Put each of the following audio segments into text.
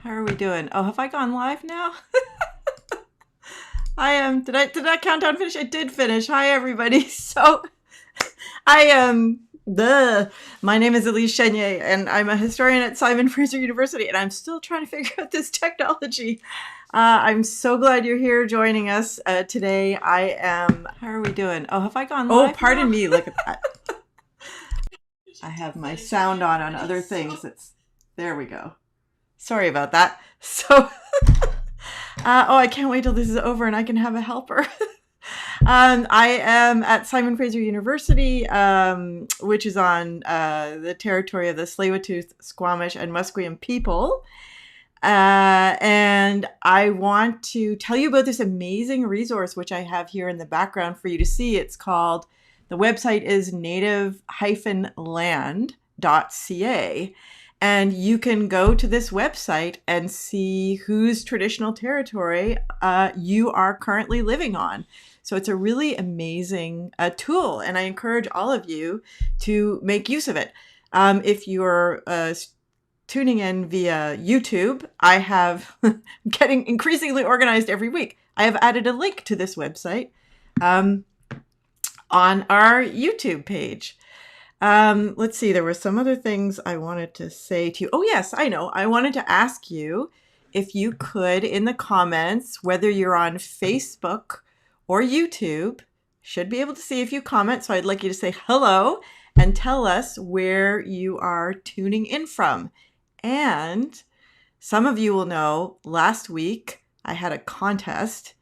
How are we doing? Oh, have I gone live now? I am. Did that countdown finish? It did finish. Hi, everybody. So I am. My name is Elise Chenier, and I'm a historian at Simon Fraser University, and I'm still trying to figure out this technology. I'm so glad you're here joining us today. I am. How are we doing? Oh, have I gone live? Oh, pardon me. Look at that. I have my sound on other things. There we go. Sorry about that. So, I can't wait till this is over and I can have a helper. I am at Simon Fraser University, which is on the territory of the Tsleil-Waututh, Squamish, and Musqueam people. And I want to tell you about this amazing resource, which I have here in the background for you to see. It's called, the website is native-land.ca. And you can go to this website and see whose traditional territory you are currently living on. So it's a really amazing tool, and I encourage all of you to make use of it. If you're tuning in via YouTube, I have getting increasingly organized every week. I have added a link to this website on our YouTube page. Let's see, there were some other things I wanted to say to you. Oh, yes, I know. I wanted to ask you if you could, in the comments, whether you're on Facebook or YouTube, should be able to see if you comment. So I'd like you to say hello and tell us where you are tuning in from. And some of you will know last week I had a contest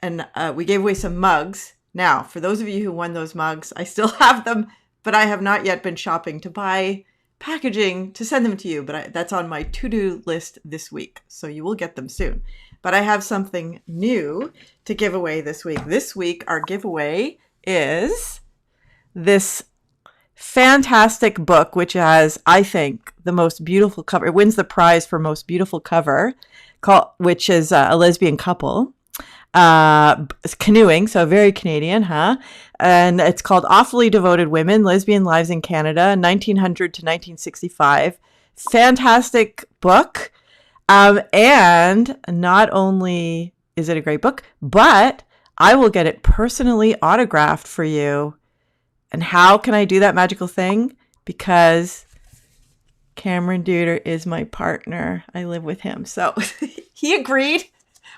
and we gave away some mugs. Now, for those of you who won those mugs, I still have them, but I have not yet been shopping to buy packaging to send them to you. But that's on my to-do list this week, so you will get them soon. But I have something new to give away this week. This week, our giveaway is this fantastic book, which has, I think, the most beautiful cover. It wins the prize for most beautiful cover, which is a lesbian couple. Canoeing, so very Canadian, huh? And it's called Awfully Devoted Women, Lesbian Lives in Canada, 1900 to 1965. Fantastic book. And not only is it a great book, but I will get it personally autographed for you. And how can I do that magical thing? Because Cameron Duder is my partner. I live with him. So he agreed.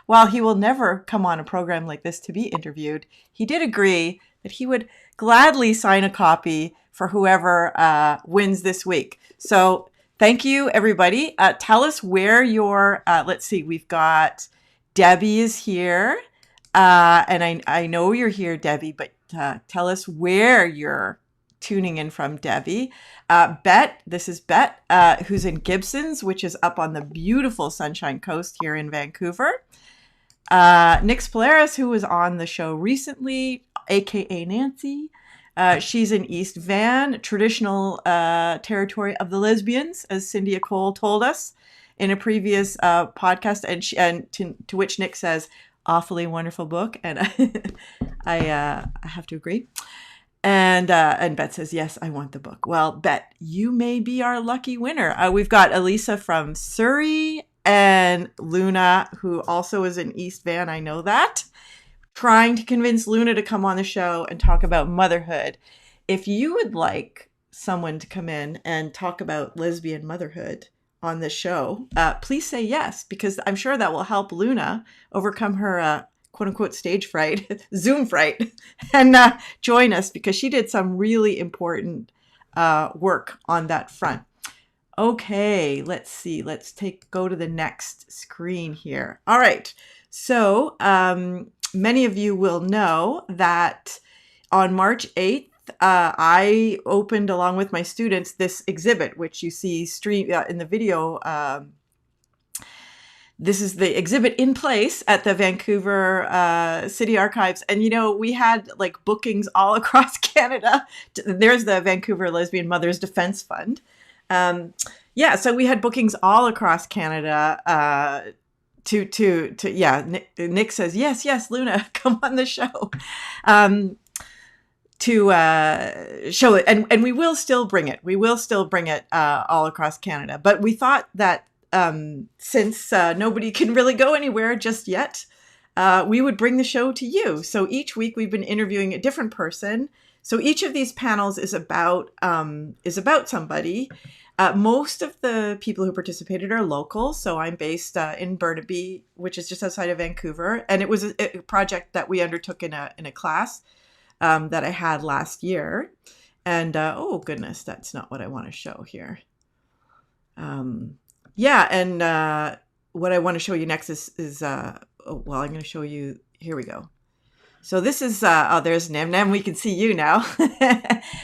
While he will never come on a program like this to be interviewed, he did agree that he would gladly sign a copy for whoever wins this week. So thank you, everybody. Tell us where you're, let's see, we've got Debbie is here. And I know you're here, Debbie, but tell us where you're tuning in from, Debbie. Bet, this is Bet, who's in Gibsons, which is up on the beautiful Sunshine Coast here in Vancouver. Nix Polaris, who was on the show recently, aka Nancy. She's in East Van, traditional territory of the lesbians, as Cynthia Cole told us in a previous podcast, and to which Nick says, awfully wonderful book, and I have to agree. And Bet says, yes, I want the book. Well, Bet, you may be our lucky winner. We've got Elisa from Surrey, and Luna, who also is in East Van, I know that, trying to convince Luna to come on the show and talk about motherhood. If you would like someone to come in and talk about lesbian motherhood on this show, please say yes, because I'm sure that will help Luna overcome her quote-unquote stage fright, Zoom fright, and join us, because she did some really important work on that front. Okay, let's see. Let's go to the next screen here. All right. So many of you will know that on March 8th, I opened, along with my students, this exhibit, which you see in the video. This is the exhibit in place at the Vancouver City Archives. And, we had like bookings all across Canada. There's the Vancouver Lesbian Mothers Defense Fund. So we had bookings all across Canada Nick says, yes, Luna, come on the show. To show it. And we will still bring it. We will still bring it all across Canada. But we thought that since nobody can really go anywhere just yet, we would bring the show to you. So each week we've been interviewing a different person. So each of these panels is about somebody. Most of the people who participated are local. So I'm based in Burnaby, which is just outside of Vancouver. And it was a project that we undertook in a class that I had last year. And oh goodness, that's not what I want to show here. Yeah, and what I want to show you next is well, I'm going to show you. Here we go. So this is oh, there's Nym. Nym, we can see you now,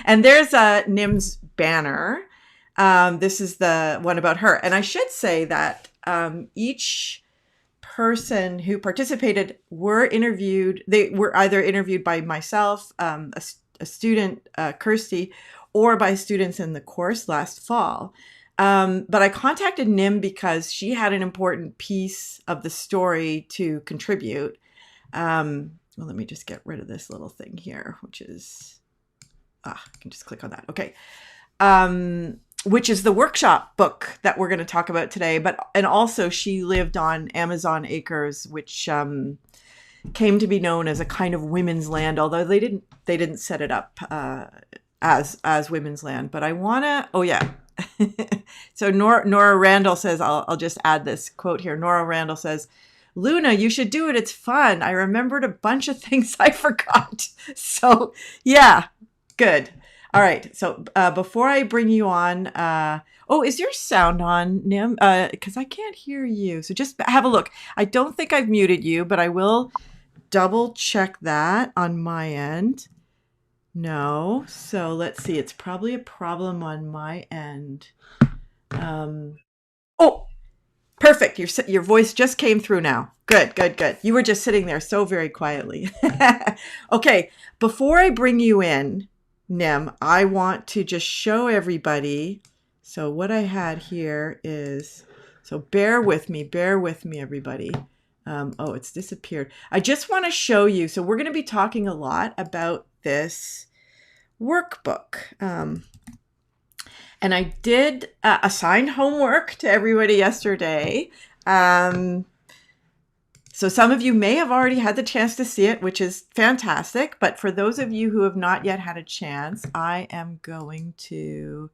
and there's Nym's banner. This is the one about her, and I should say that each person who participated were interviewed. They were either interviewed by myself, a student, Kirsty, or by students in the course last fall. But I contacted Nym because she had an important piece of the story to contribute. Well, let me just get rid of this little thing here, which is, I can just click on that. Okay. Which is the workshop book that we're going to talk about today. And also she lived on Amazon acres, which came to be known as a kind of women's land, although they didn't set it up as women's land. But I want to, oh yeah. So Nora Randall says, I'll just add this quote here. Nora Randall says, Luna, you should do it. It's fun. I remembered a bunch of things I forgot. So yeah, good. All right. So before I bring you on, oh, is your sound on, Nym? Because I can't hear you. So just have a look. I don't think I've muted you, but I will double check that on my end. No. So let's see. It's probably a problem on my end. Oh, perfect. Your voice just came through now. Good. You were just sitting there so very quietly. Okay. Before I bring you in, Nym, I want to just show everybody. So what I had here is, so bear with me, everybody. Oh, it's disappeared. I just want to show you. So we're going to be talking a lot about this workbook. And I did assign homework to everybody yesterday. So some of you may have already had the chance to see it, which is fantastic. But for those of you who have not yet had a chance, I am going to,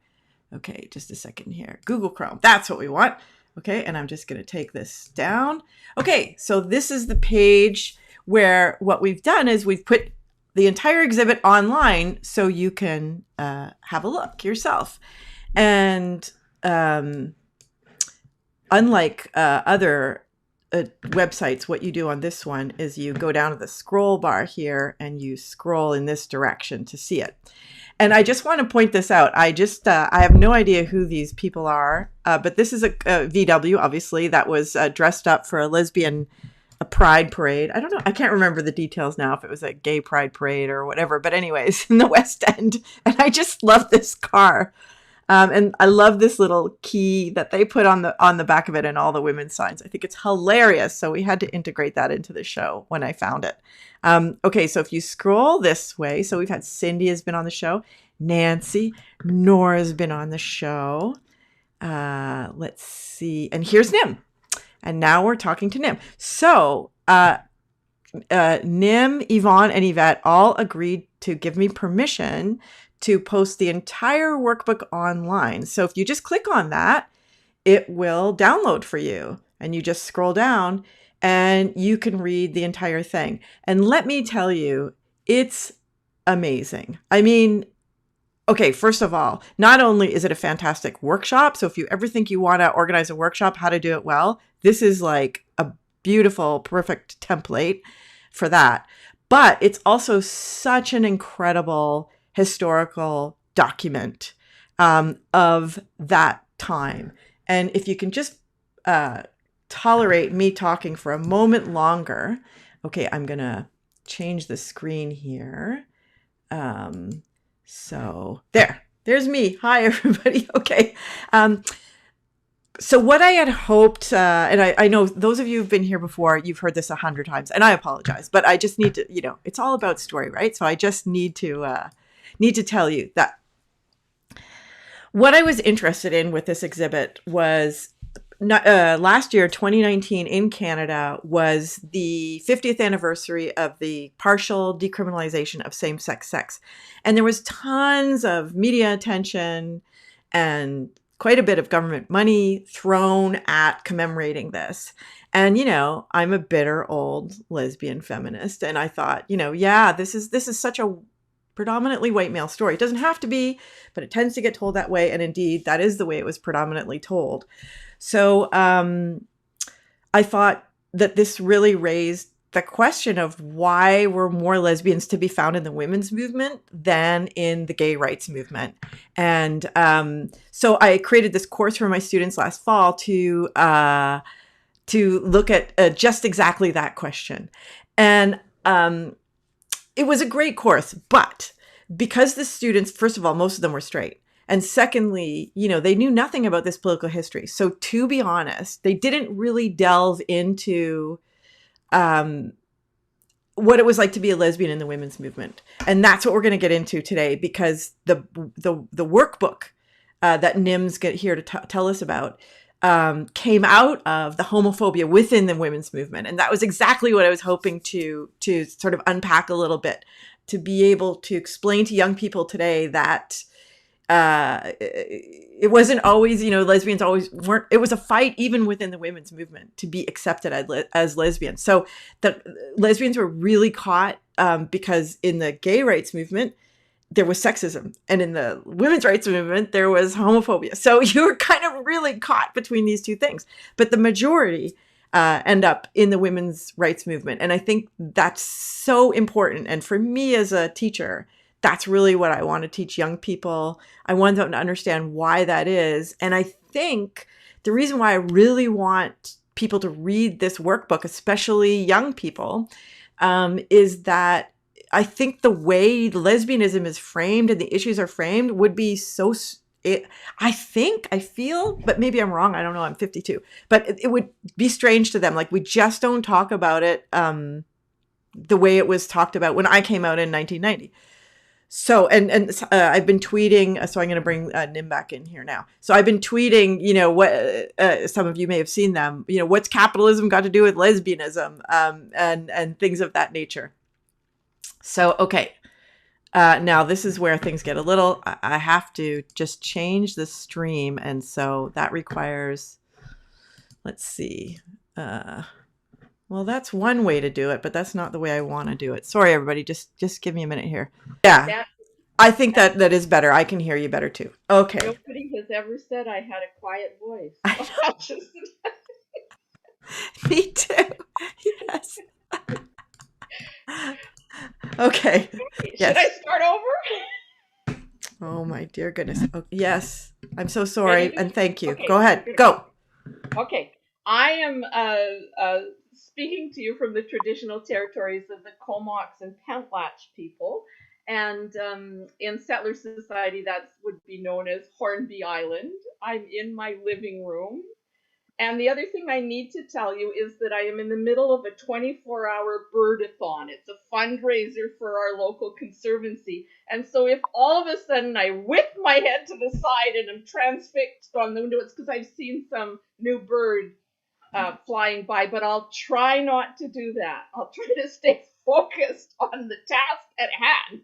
okay, just a second here. Google Chrome, that's what we want. Okay, and I'm just going to take this down. Okay, so this is the page where what we've done is we've put the entire exhibit online so you can have a look yourself. And unlike other websites, what you do on this one is you go down to the scroll bar here and you scroll in this direction to see it. And I just want to point this out. I have no idea who these people are, but this is a VW, obviously, that was dressed up for a lesbian pride parade. I don't know. I can't remember the details now, if it was a gay pride parade or whatever. But anyways, in the West End. And I just love this car. And I love this little key that they put on the back of it and all the women's signs. I think it's hilarious. So we had to integrate that into the show when I found it. Okay, so if you scroll this way, so we've had Cindy has been on the show, Nancy, Nora's been on the show. Let's see, and here's Nym. And now we're talking to Nym. So Nym, Yvonne, and Yvette all agreed to give me permission to post the entire workbook online. So if you just click on that, it will download for you. And you just scroll down and you can read the entire thing. And let me tell you, it's amazing. I mean, okay, first of all, not only is it a fantastic workshop, so if you ever think you want to organize a workshop, how to do it well, this is like a beautiful, perfect template for that. But it's also such an incredible historical document of that time. And if you can just tolerate me talking for a moment longer. Okay, I'm going to change the screen here. So there's me. Hi, everybody. Okay. So what I had hoped, and I know those of you who've been here before, you've heard this 100 times, and I apologize, but I just need to, it's all about story, right? So I just need to tell you that what I was interested in with this exhibit was last year, 2019, in Canada, was the 50th anniversary of the partial decriminalization of same-sex sex. And there was tons of media attention and quite a bit of government money thrown at commemorating this. And, I'm a bitter old lesbian feminist. And I thought, yeah, this is such a predominantly white male story. It doesn't have to be, but it tends to get told that way. And indeed, that is the way it was predominantly told. So I thought that this really raised the question of why were more lesbians to be found in the women's movement than in the gay rights movement. And so I created this course for my students last fall to look at just exactly that question. And it was a great course, but because the students, first of all, most of them were straight. And secondly, they knew nothing about this political history. So to be honest, they didn't really delve into what it was like to be a lesbian in the women's movement. And that's what we're going to get into today, because the workbook that Nym's here to tell us about came out of the homophobia within the women's movement. And that was exactly what I was hoping to sort of unpack a little bit, to be able to explain to young people today that it wasn't always, lesbians always weren't. It was a fight even within the women's movement to be accepted as lesbians. So the lesbians were really caught because in the gay rights movement, there was sexism, and in the women's rights movement, there was homophobia. So you were kind of really caught between these two things. But the majority end up in the women's rights movement. And I think that's so important. And for me as a teacher, that's really what I want to teach young people. I want them to understand why that is. And I think the reason why I really want people to read this workbook, especially young people, is that I think the way lesbianism is framed and the issues are framed would be so, I feel, but maybe I'm wrong. I don't know. I'm 52, but it would be strange to them. Like, we just don't talk about it the way it was talked about when I came out in 1990. So, and I've been tweeting, so I'm going to bring Nym back in here now. So I've been tweeting, what some of you may have seen them, what's capitalism got to do with lesbianism, and things of that nature. So, okay. Now this is where things get a little, I have to just change the stream. And so that requires, let's see. Well, that's one way to do it, but that's not the way I want to do it. Sorry, everybody. Just give me a minute here. Yeah, I think that is better. I can hear you better too. Okay. Nobody has ever said I had a quiet voice. Me too. Yes. Okay. Should I start over? Oh, my dear goodness. Oh, yes. I'm so sorry. And thank you. Okay. Go ahead. Go. Okay. I am speaking to you from the traditional territories of the Comox and Pentlatch people. And in settler society, that would be known as Hornby Island. I'm in my living room. And the other thing I need to tell you is that I am in the middle of a 24-hour birdathon. It's a fundraiser for our local conservancy. And so if all of a sudden I whip my head to the side and I'm transfixed on the window, it's because I've seen some new bird flying by, but I'll try not to do that. I'll try to stay focused on the task at hand.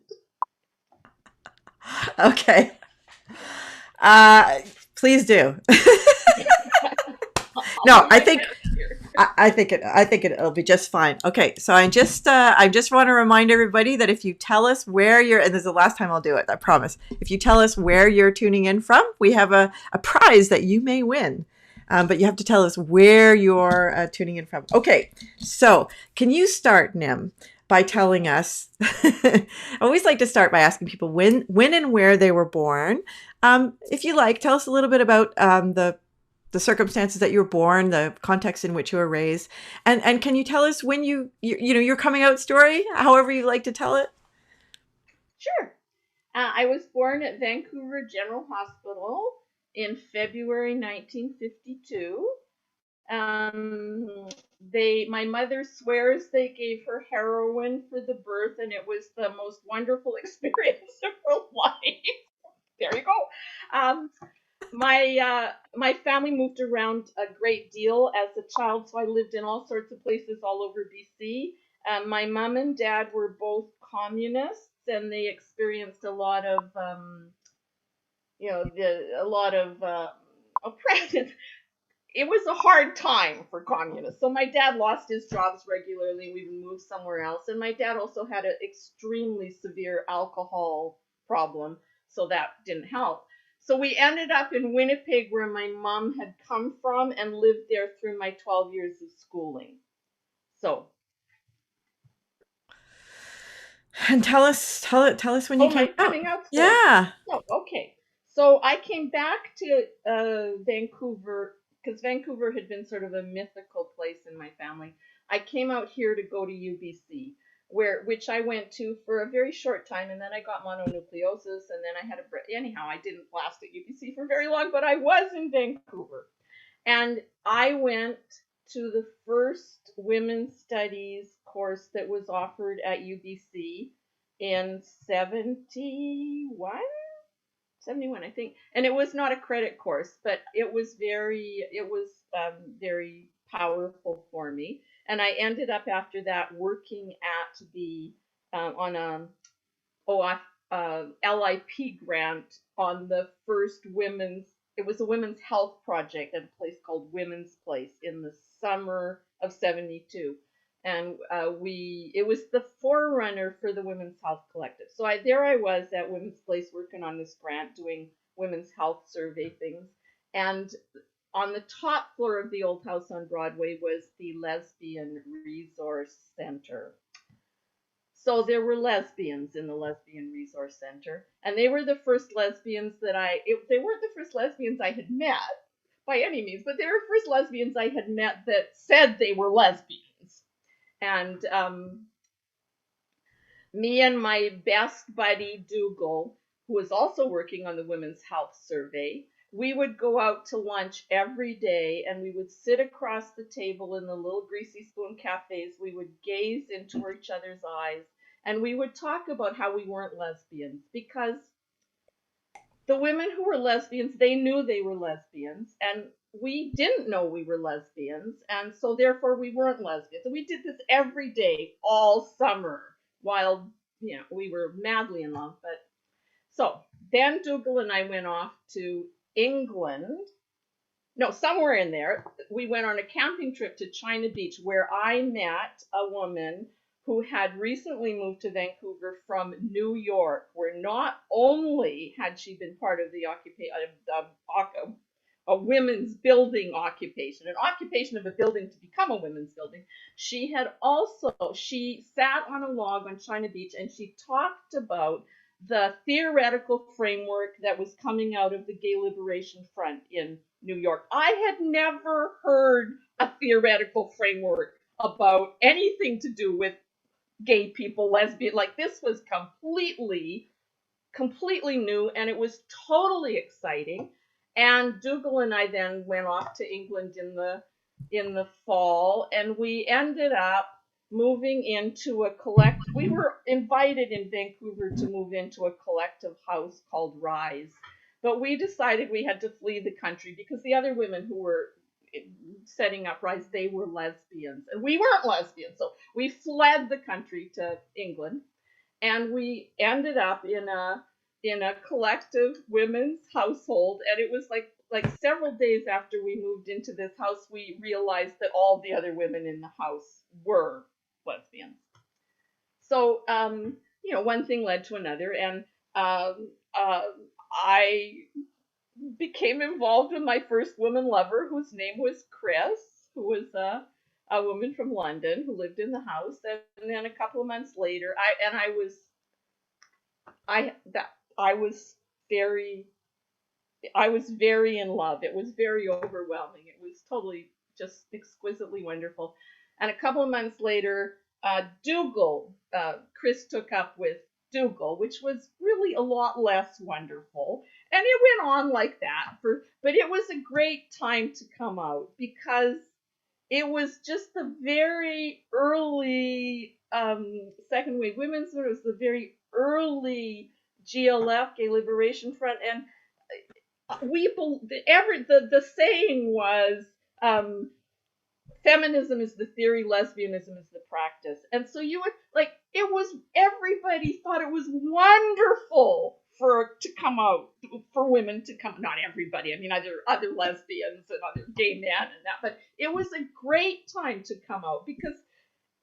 Okay. Please do. No, I think it'll be just fine. Okay, so I just want to remind everybody that if you tell us where you're, and this is the last time I'll do it, I promise. If you tell us where you're tuning in from, we have a prize that you may win. But you have to tell us where you're tuning in from. Okay, so can you start, Nym, by telling us, I always like to start by asking people when and where they were born. If you like, tell us a little bit about the circumstances that you were born, the context in which you were raised. And can you tell us when your coming out story, however you like to tell it? Sure. I was born at Vancouver General Hospital in February 1952. My mother swears they gave her heroin for the birth, and it was the most wonderful experience of her life. There you go. My family moved around a great deal as a child, so I lived in all sorts of places all over BC. My mom and dad were both communists, and they experienced a lot of a lot of oppression. It was a hard time for communists. So my dad lost his jobs regularly. We would move somewhere else, and my dad also had an extremely severe alcohol problem, so that didn't help. So we ended up in Winnipeg, where my mom had come from, and lived there through my 12 years of schooling. So, And tell us when you oh, came my out. coming out story. Yeah. Oh, okay. So I came back to Vancouver because Vancouver had been sort of a mythical place in my family. I came out here to go to UBC, which I went to for a very short time, and then I got mononucleosis, and then I had anyhow. I didn't last at UBC for very long, but I was in Vancouver, and I went to the first women's studies course that was offered at UBC in 71, 71, I think. And it was not a credit course, but it was very powerful for me. And I ended up after that working at the on a LIP grant on the first women's. It was a women's health project at a place called Women's Place in the summer of '72, and it was the forerunner for the Women's Health Collective. So I was at Women's Place working on this grant, doing women's health survey things, and on the top floor of the old house on Broadway was the Lesbian Resource Center. So there were lesbians in the Lesbian Resource Center, and they were the first lesbians they weren't the first lesbians I had met by any means, but they were first lesbians I had met that said they were lesbians. And me and my best buddy Dougal, who was also working on the Women's Health Survey, we would go out to lunch every day, and we would sit across the table in the little greasy spoon cafes. We would gaze into each other's eyes, and we would talk about how we weren't lesbians, because the women who were lesbians, they knew they were lesbians, and we didn't know we were lesbians, and so therefore we weren't lesbians. And we did this every day all summer while we were madly in love. But so then Dougal and I went off to England. No, somewhere in there. We went on a camping trip to China Beach, where I met a woman who had recently moved to Vancouver from New York, where not only had she been part of the a women's building occupation, an occupation of a building to become a women's building, she sat on a log on China Beach, and she talked about the theoretical framework that was coming out of the Gay Liberation Front in New York. I had never heard a theoretical framework about anything to do with gay people, lesbian. Like, this was completely new, and it was totally exciting. And Dougal and I then went off to England in the fall, and we ended up moving into a collect. We were invited in Vancouver to move into a collective house called Rise, but we decided we had to flee the country because the other women who were setting up Rise, they were lesbians, and we weren't lesbians. So we fled the country to England, and we ended up in a collective women's household. And it was like several days after we moved into this house, we realized that all the other women in the house were lesbians. So one thing led to another, and I became involved with my first woman lover, whose name was Chris, who was a woman from London who lived in the house. And then a couple of months later, I that I was very I was very in love. It was very overwhelming. It was totally just exquisitely wonderful. And a couple of months later, Dougal, Chris took up with Dougal, which was really a lot less wonderful. And it went on like that but it was a great time to come out, because it was just the very early second wave women's movement. It was the very early GLF, Gay Liberation Front, and The saying was, um, feminism is the theory, lesbianism is the practice. And so you would like, it was, everybody thought it was wonderful for to come out, for women to come, not everybody, I mean other lesbians and other gay men and that, but it was a great time to come out, because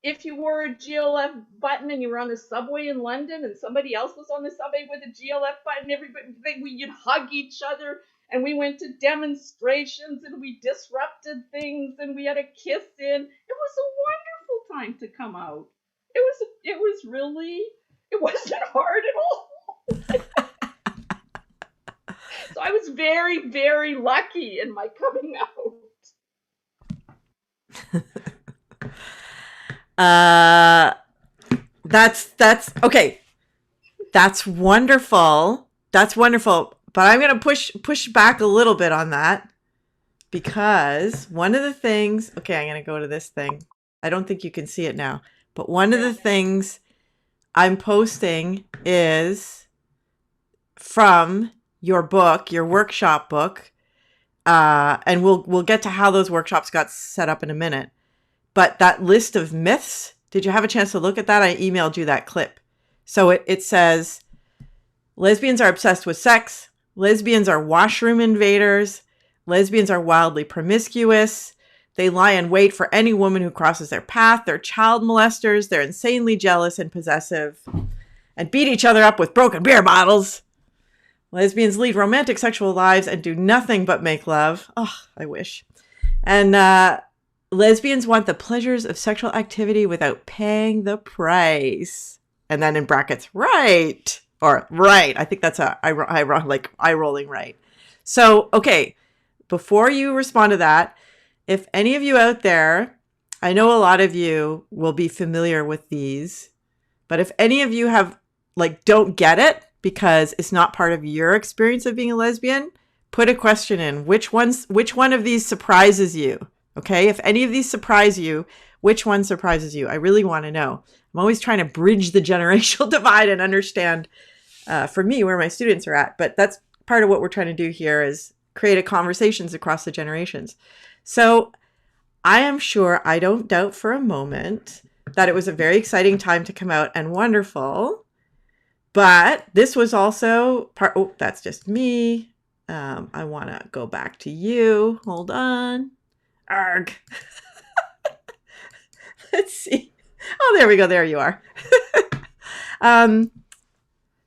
if you wore a GLF button and you were on the subway in London and somebody else was on the subway with a GLF button, you'd hug each other, and we went to demonstrations and we disrupted things and we had a kiss in. It was a wonderful time to come out. It was really, it wasn't hard at all. So I was very, very lucky in my coming out. Uh, that's okay. That's wonderful. That's wonderful. But I'm gonna push back a little bit on that, because one of the things. Okay, I'm gonna go to this thing. I don't think you can see it now, but one of Yeah. the things I'm posting is from your book, your workshop book, and we'll get to how those workshops got set up in a minute. But that list of myths, did you have a chance to look at that? I emailed you that clip. So it says lesbians are obsessed with sex, lesbians are washroom invaders, lesbians are wildly promiscuous, they lie in wait for any woman who crosses their path, they're child molesters, they're insanely jealous and possessive, and beat each other up with broken beer bottles. Lesbians lead romantic sexual lives and do nothing but make love. Oh, I wish. And lesbians want the pleasures of sexual activity without paying the price. And then in brackets, right. Or right. I think that's like eye rolling right. So, okay, before you respond to that, if any of you out there, I know a lot of you will be familiar with these, but if any of you have don't get it because it's not part of your experience of being a lesbian, put a question in. Which one of these surprises you? Okay, if any of these surprise you, which one surprises you? I really want to know. I'm always trying to bridge the generational divide and understand, for me, where my students are at. But that's part of what we're trying to do here, is create a conversations across the generations. So I am sure, I don't doubt for a moment, that it was a very exciting time to come out and wonderful. But this was also part. Oh, that's just me. I want to go back to you. Hold on. Arg. Let's see. Oh, there we go. There you are.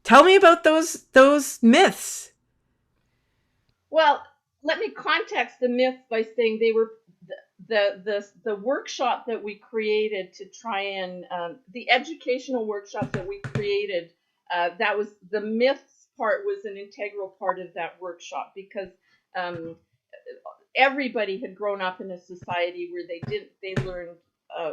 Tell me about those myths. Well, let me context the myths by saying they were the workshop that we created to try and the educational workshop that we created. That was the myths part, was an integral part of that workshop, because um, everybody had grown up in a society where they learned,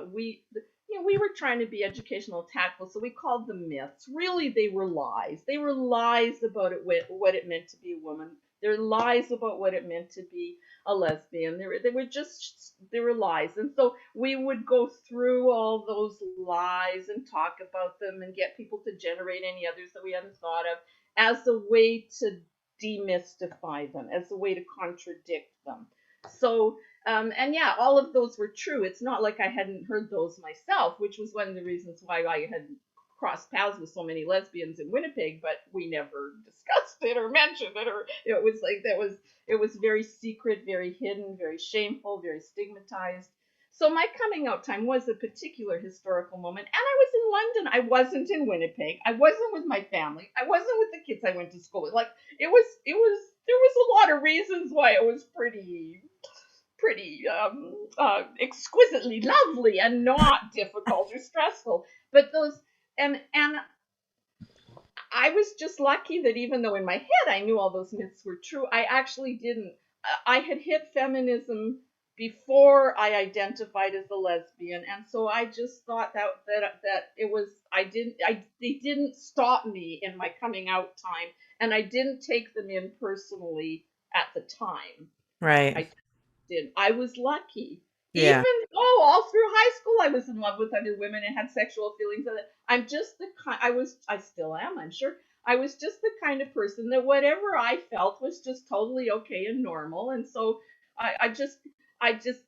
we were trying to be educational and tactful, so we called them myths. Really, they were lies. They were lies about what it meant to be a woman. They're lies about what it meant to be a lesbian. They were lies. And so we would go through all those lies and talk about them and get people to generate any others that we hadn't thought of, as a way to demystify them, as a way to contradict them. So, and yeah, all of those were true. It's not like I hadn't heard those myself, which was one of the reasons why I had crossed paths with so many lesbians in Winnipeg, but we never discussed it or mentioned it, or it was like it was very secret, very hidden, very shameful, very stigmatized. So my coming out time was a particular historical moment, and I was in London. I wasn't in Winnipeg. I wasn't with my family. I wasn't with the kids I went to school with. Like, there was a lot of reasons why it was pretty exquisitely lovely and not difficult or stressful. But those, and I was just lucky that even though in my head I knew all those myths were true, I actually didn't. I had hit feminism before I identified as a lesbian, and so I just thought that it was. They didn't stop me in my coming out time, and I didn't take them in personally at the time. Right. I did. I was lucky. Yeah. Even though all through high school I was in love with other women and had sexual feelings. I'm just the kind. I still am. I'm sure. I was just the kind of person that whatever I felt was just totally okay and normal. And so I just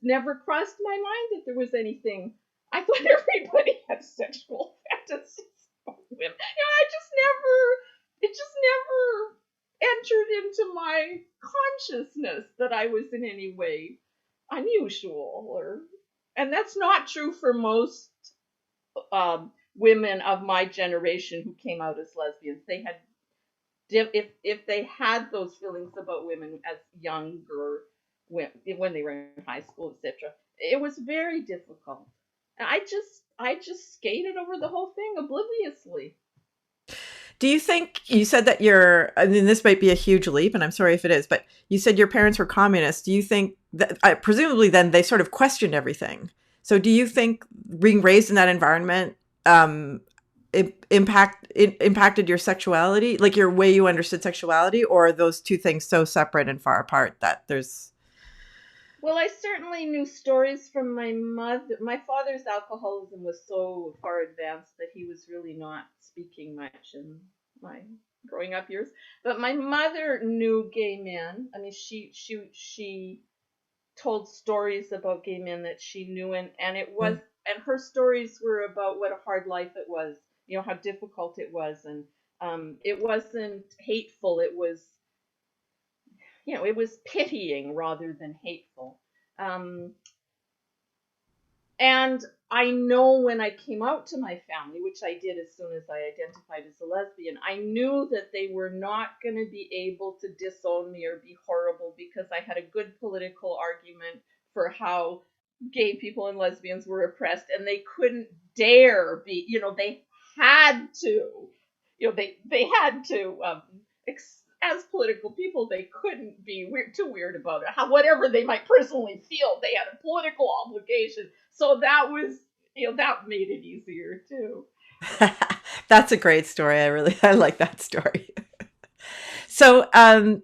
never crossed my mind that there was anything. I thought everybody had sexual fantasies about women. I just never, it just never entered into my consciousness that I was in any way unusual, and that's not true for most women of my generation who came out as lesbians. They had, if they had those feelings about women as younger, when they were in high school, etc., it was very difficult. I just skated over the whole thing obliviously. Do you think you said that I mean, this might be a huge leap, and I'm sorry if it is, but you said your parents were communists. Do you think that, presumably then they sort of questioned everything? So do you think being raised in that environment impacted your sexuality, like your way you understood sexuality, or are those two things so separate and far apart that there's Well, I certainly knew stories from my mother. My father's alcoholism was so far advanced that he was really not speaking much in my growing up years. But my mother knew gay men. I mean, she told stories about gay men that she knew, and her stories were about what a hard life it was. How difficult it was, and it wasn't hateful. It was pitying rather than hateful. Um, and I know when I came out to my family, which I did as soon as I identified as a lesbian, I knew that they were not going to be able to disown me or be horrible because I had a good political argument for how gay people and lesbians were oppressed, and they couldn't dare be, they had to, they had to, as political people, they couldn't be too weird about it. Whatever they might personally feel, they had a political obligation. So that made it easier too. that's a great story. I like that story. So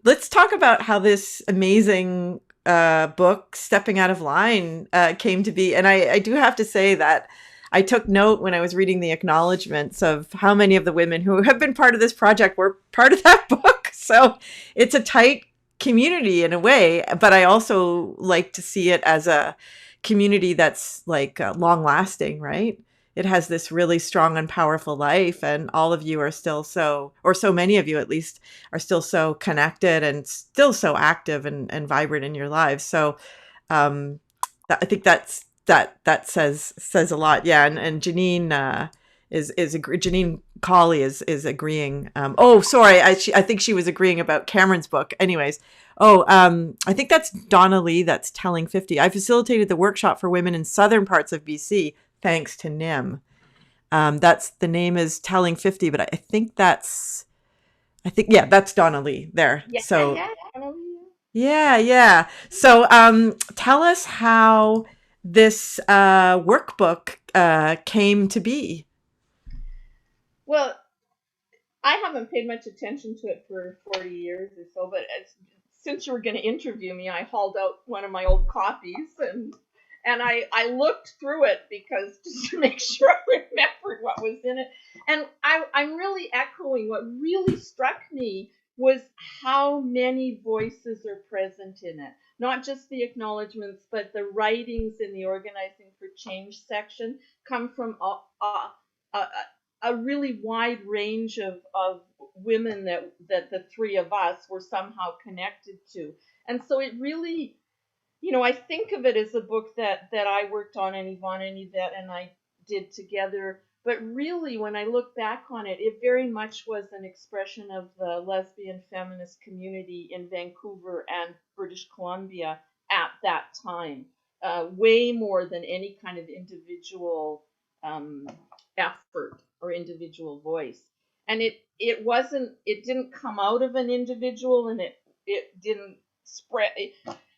let's talk about how this amazing book, Stepping Out of Line, came to be. And I do have to say that I took note when I was reading the acknowledgments of how many of the women who have been part of this project were part of that book. So it's a tight community in a way, but I also like to see it as a community that's like long lasting, right? It has this really strong and powerful life, and all of you are still or so many of you at least, are still so connected and still so active and vibrant in your lives. So I think that says a lot. Yeah, and Janine Janine Colley is agreeing. Oh, sorry, I think she was agreeing about Cameron's book. Anyways, I think that's Donna Lee. That's Telling 50. I facilitated the workshop for women in southern parts of BC, thanks to Nym. That's the name is Telling 50, but yeah, that's Donna Lee there. Yeah, So yeah. yeah. So tell us how this workbook came to be. Well, I haven't paid much attention to it for 40 years or so, but since you were going to interview me, I hauled out one of my old copies, and I looked through it because just to make sure I remembered what was in it. And I'm really echoing what really struck me was how many voices are present in it. Not just the acknowledgments, but the writings in the Organizing for Change section come from a really wide range of women that the three of us were somehow connected to. And so it really, I think of it as a book that I worked on, and Yvonne and Yvette and I did together. But really, when I look back on it, it very much was an expression of the lesbian feminist community in Vancouver and British Columbia at that time, way more than any kind of individual um, effort or individual voice. And it didn't come out of an individual, and it didn't spread.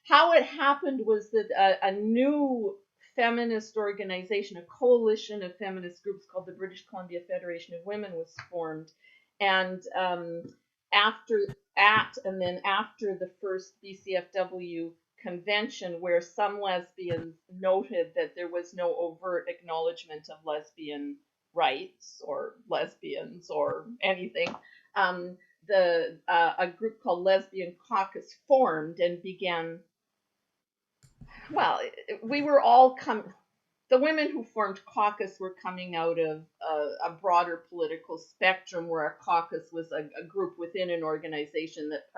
How it happened was that a new feminist organization, a coalition of feminist groups called the British Columbia Federation of Women, was formed, and after after the first BCFW convention, where some lesbians noted that there was no overt acknowledgement of lesbian rights or lesbians or anything, A group called Lesbian Caucus formed and began. Well, we were all the women who formed caucus were coming out of a broader political spectrum, where a caucus was a group within an organization that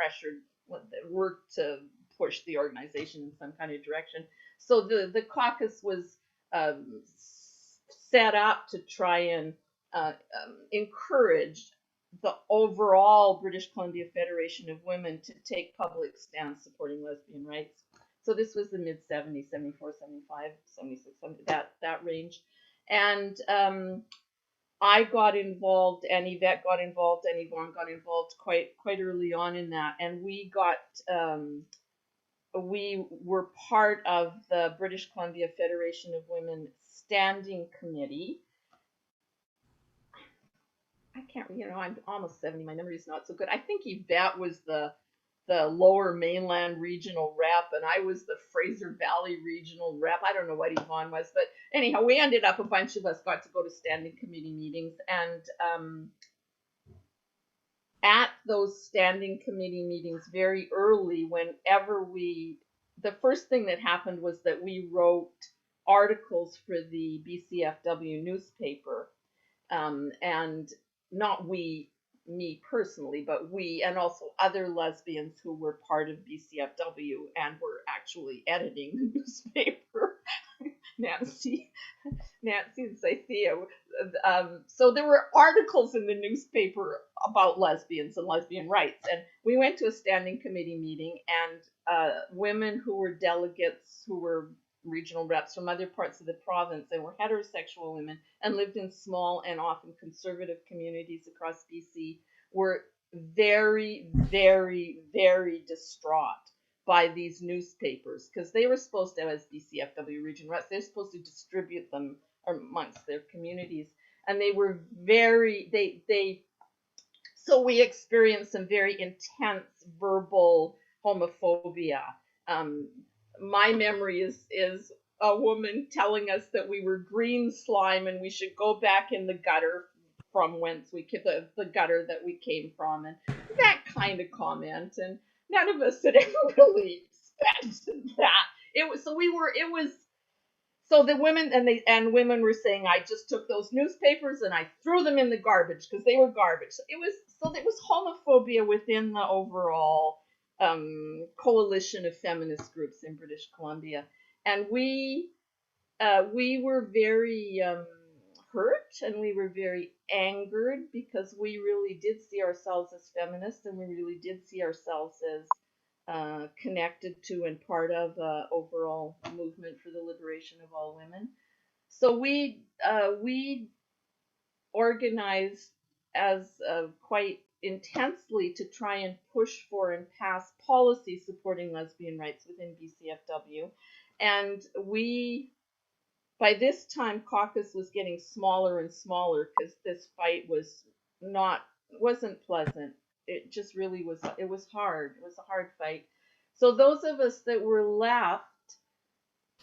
that worked to push the organization in some kind of direction. So the caucus was set up to try and encourage the overall British Columbia Federation of Women to take public stands supporting lesbian rights. So this was the mid 70s, 74, 75, 76, that range. And I got involved, and Yvette got involved, and Yvonne got involved quite early on in that. And we were part of the British Columbia Federation of Women Standing Committee. I can't, I'm almost 70. My memory is not so good. I think Yvette was the Lower Mainland regional rep, and I was the Fraser Valley regional rep. I don't know what Yvonne was, but anyhow, we ended up, a bunch of us got to go to standing committee meetings, and at those standing committee meetings very early, the first thing that happened was that we wrote articles for the BCFW newspaper, and not me personally, but we and also other lesbians who were part of BCFW and were actually editing the newspaper. Nancy and Cynthia. So there were articles in the newspaper about lesbians and lesbian rights, and we went to a standing committee meeting, and women who were delegates, who were regional reps from other parts of the province, and were heterosexual women and lived in small and often conservative communities across BC, were very, very, very distraught by these newspapers, because they were supposed to, as BCFW region reps, they're supposed to distribute them amongst their communities, and they were so we experienced some very intense verbal homophobia. My memory is a woman telling us that we were green slime and we should go back in the gutter from whence the gutter that we came from, and that kind of comment. And none of us had ever really expected that. So the women and women were saying, I just took those newspapers and I threw them in the garbage because they were garbage. So there was homophobia within the overall coalition of feminist groups in British Columbia, and we were very hurt, and we were very angered, because we really did see ourselves as feminists, and we really did see ourselves as connected to and part of the overall movement for the liberation of all women. So we organized as quite intensely to try and push for and pass policy supporting lesbian rights within BCFW. And by this time, caucus was getting smaller and smaller, because this fight wasn't pleasant. It just really was. It was hard. It was a hard fight. So those of us that were left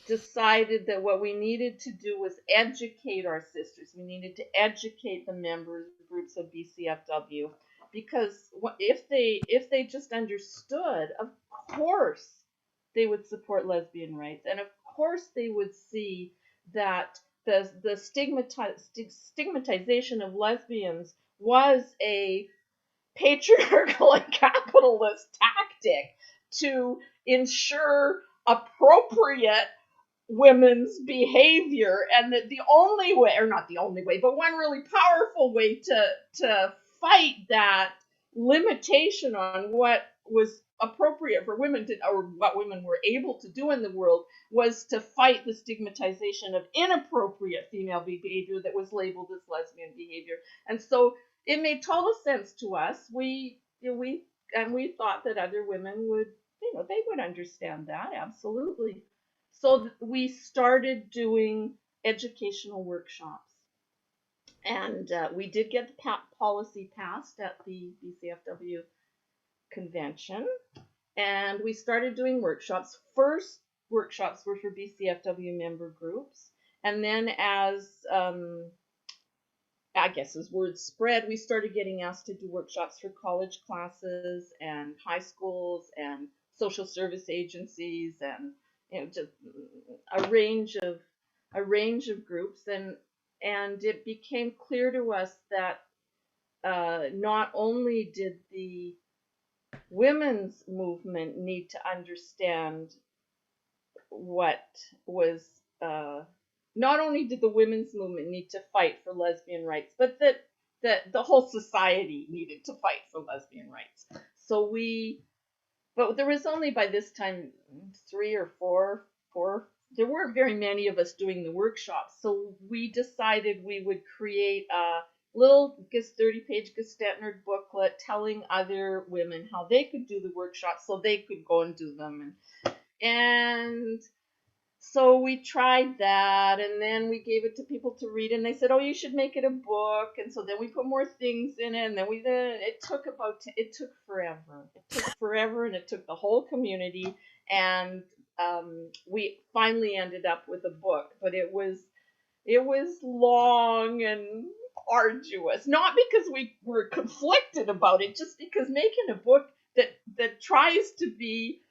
decided that what we needed to do was educate our sisters. We needed to educate the member groups of BCFW, because if they just understood, of course they would support lesbian rights, and of course they would see that the stigmatization of lesbians was a patriarchal and capitalist tactic to ensure appropriate women's behavior, and that the only way, or not the only way, but one really powerful way to fight that limitation on what was appropriate for women to, or what women were able to do in the world, was to fight the stigmatization of inappropriate female behavior that was labeled as lesbian behavior. And so it made total sense to us. We thought that other women would, they would understand that, absolutely. So we started doing educational workshops, and we did get the policy passed at the BCFW convention, and we started doing workshops. First workshops were for BCFW member groups, and then as I guess as word spread, we started getting asked to do workshops for college classes and high schools and social service agencies, and just a range of groups. And it became clear to us that not only did the women's movement need to understand what was not only did the women's movement need to fight for lesbian rights, but that the whole society needed to fight for lesbian rights. So but there was only by this time three or four. There weren't very many of us doing the workshops, so we decided we would create a little 30-page Gestetner booklet telling other women how they could do the workshops so they could go and do them. And so we tried that, and then we gave it to people to read, and they said, "Oh, you should make it a book." And so then we put more things in it, and then it took forever. It took forever, and it took the whole community, and we finally ended up with a book. But it was long and arduous, not because we were conflicted about it, just because making a book that tries to be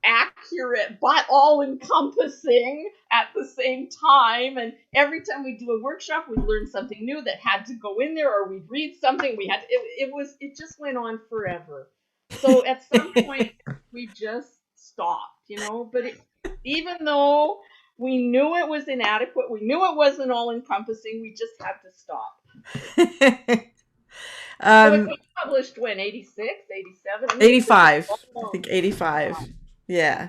accurate but all encompassing at the same time. And every time we do a workshop, we'd learn something new that had to go in there, or we'd read something. It just went on forever. So at some point, we just stopped. But even though we knew it was inadequate, we knew it wasn't all encompassing, we just had to stop. So it was published when, 86, 87? I mean, 85. I think 85. Yeah.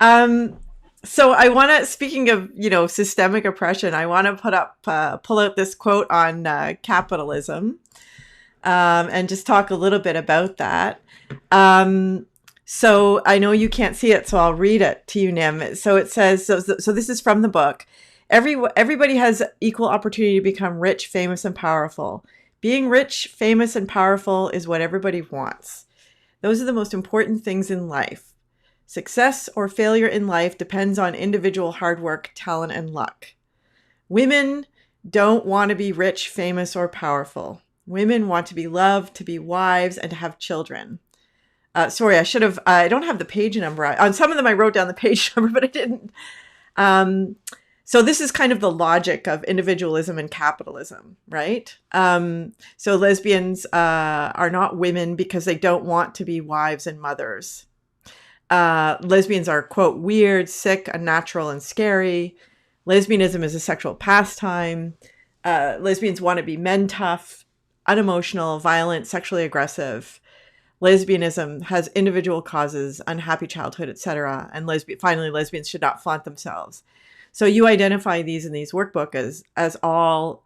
Time. So I want to, speaking of, systemic oppression, I want to pull out this quote on capitalism, and just talk a little bit about that. So I know you can't see it, so I'll read it to you, Nym. So it says, so this is from the book. Everybody has equal opportunity to become rich, famous, and powerful. Being rich, famous, and powerful is what everybody wants. Those are the most important things in life. Success or failure in life depends on individual hard work, talent, and luck. Women don't want to be rich, famous, or powerful. Women want to be loved, to be wives, and to have children. Sorry, I don't have the page number. On some of them I wrote down the page number, but I didn't. So this is kind of the logic of individualism and capitalism, right? So lesbians are not women because they don't want to be wives and mothers. Lesbians are, quote, weird, sick, unnatural, and scary. Lesbianism is a sexual pastime. Lesbians want to be men tough, unemotional, violent, sexually aggressive. Lesbianism has individual causes, unhappy childhood, etc. And finally, lesbians should not flaunt themselves. So you identify these in these workbook as all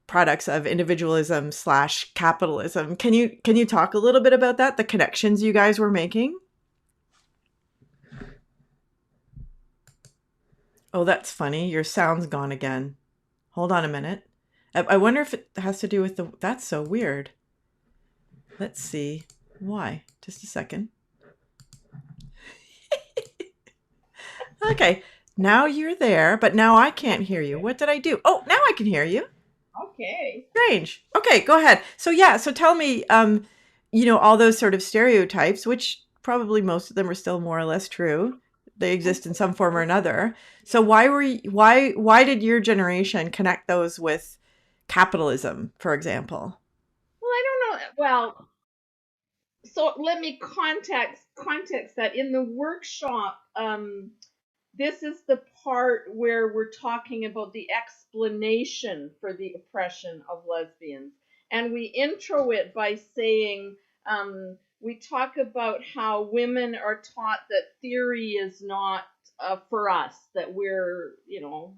products of individualism / capitalism. Can you talk a little bit about that? The connections you guys were making? Oh, that's funny. Your sound's gone again. Hold on a minute. I wonder if it has to do with that's so weird. Let's see. Why? Just a second. Okay. Now you're there, but now I can't hear you. What did I do? Oh, now I can hear you. Okay. Strange. Okay, go ahead. So tell me, all those sort of stereotypes, which probably most of them are still more or less true. They exist in some form or another. So why did your generation connect those with capitalism, for example? Well, I don't know. Well, so let me context that in the workshop. This is the part where we're talking about the explanation for the oppression of lesbians. And we intro it by saying, we talk about how women are taught that theory is not for us, that we're,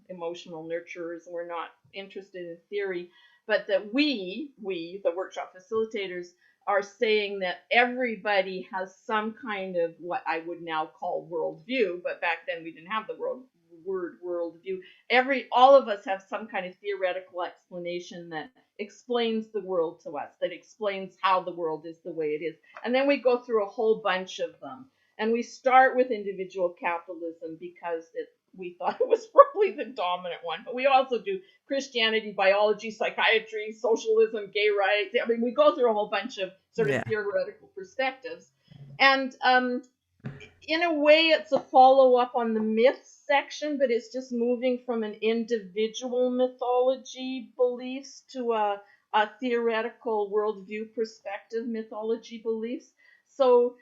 emotional nurturers, and we're not interested in theory, but that the workshop facilitators, are saying that everybody has some kind of what I would now call worldview, but back then we didn't have the word worldview. All of us have some kind of theoretical explanation that explains the world to us, that explains how the world is the way it is. And then we go through a whole bunch of them. And we start with individual capitalism because we thought it was probably the dominant one. But we also do Christianity, biology, psychiatry, socialism, gay rights. I mean, we go through a whole bunch of sort of Yeah. theoretical perspectives. And in a way, it's a follow up on the myths section, but it's just moving from an individual mythology beliefs to a theoretical worldview perspective mythology beliefs. So,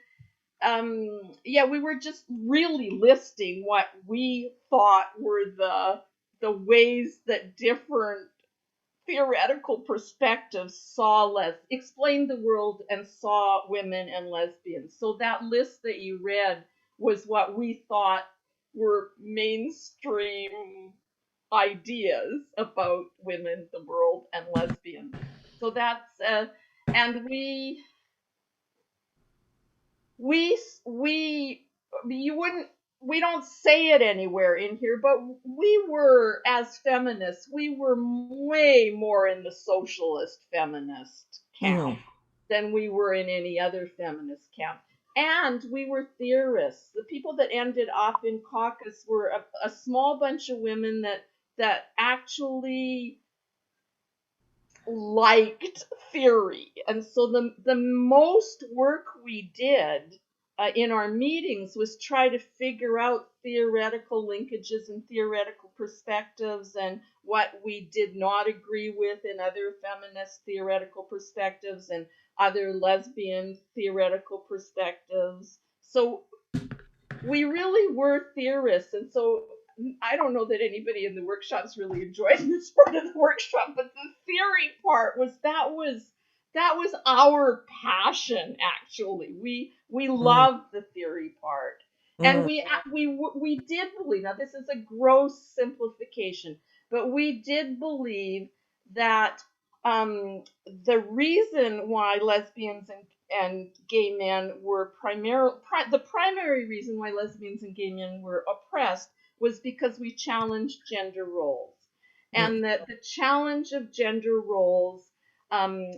yeah, we were just really listing what we thought were the ways that different theoretical perspectives explained the world and saw women and lesbians. So that list that you read was what we thought were mainstream ideas about women, the world, and lesbians. So that's and we you wouldn't we don't say it anywhere in here, but we were, as feminists, we were way more in the socialist feminist camp Mm. than we were in any other feminist camp. And we were theorists. The people that ended up in caucus were a small bunch of women that actually liked theory. And so the most work we did in our meetings was try to figure out theoretical linkages and theoretical perspectives and what we did not agree with in other feminist theoretical perspectives and other lesbian theoretical perspectives. So we really were theorists. And so I don't know that anybody in the workshops really enjoyed this part of the workshop, but the theory part was our passion. Actually, we Mm. loved the theory part, and Mm. we did believe. Now, this is a gross simplification, but we did believe that the reason why lesbians and gay men were the primary reason why lesbians and gay men were oppressed was because we challenged gender roles, Mm. and that the challenge of gender roles, um,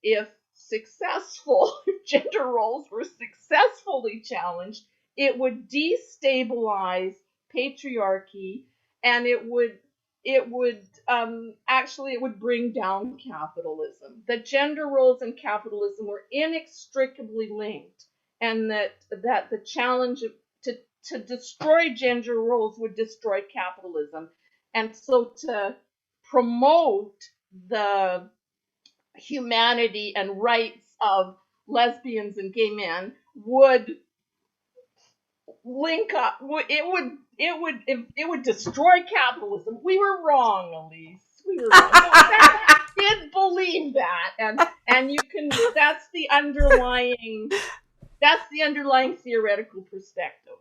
if successful, if gender roles were successfully challenged, it would destabilize patriarchy, and it would bring down capitalism. That gender roles and capitalism were inextricably linked, and that the challenge to destroy gender roles would destroy capitalism. And so to promote the humanity and rights of lesbians and gay men would link up. It would destroy capitalism. We were wrong, Elise. We were wrong. So that did believe that, and you can. That's the underlying theoretical perspective.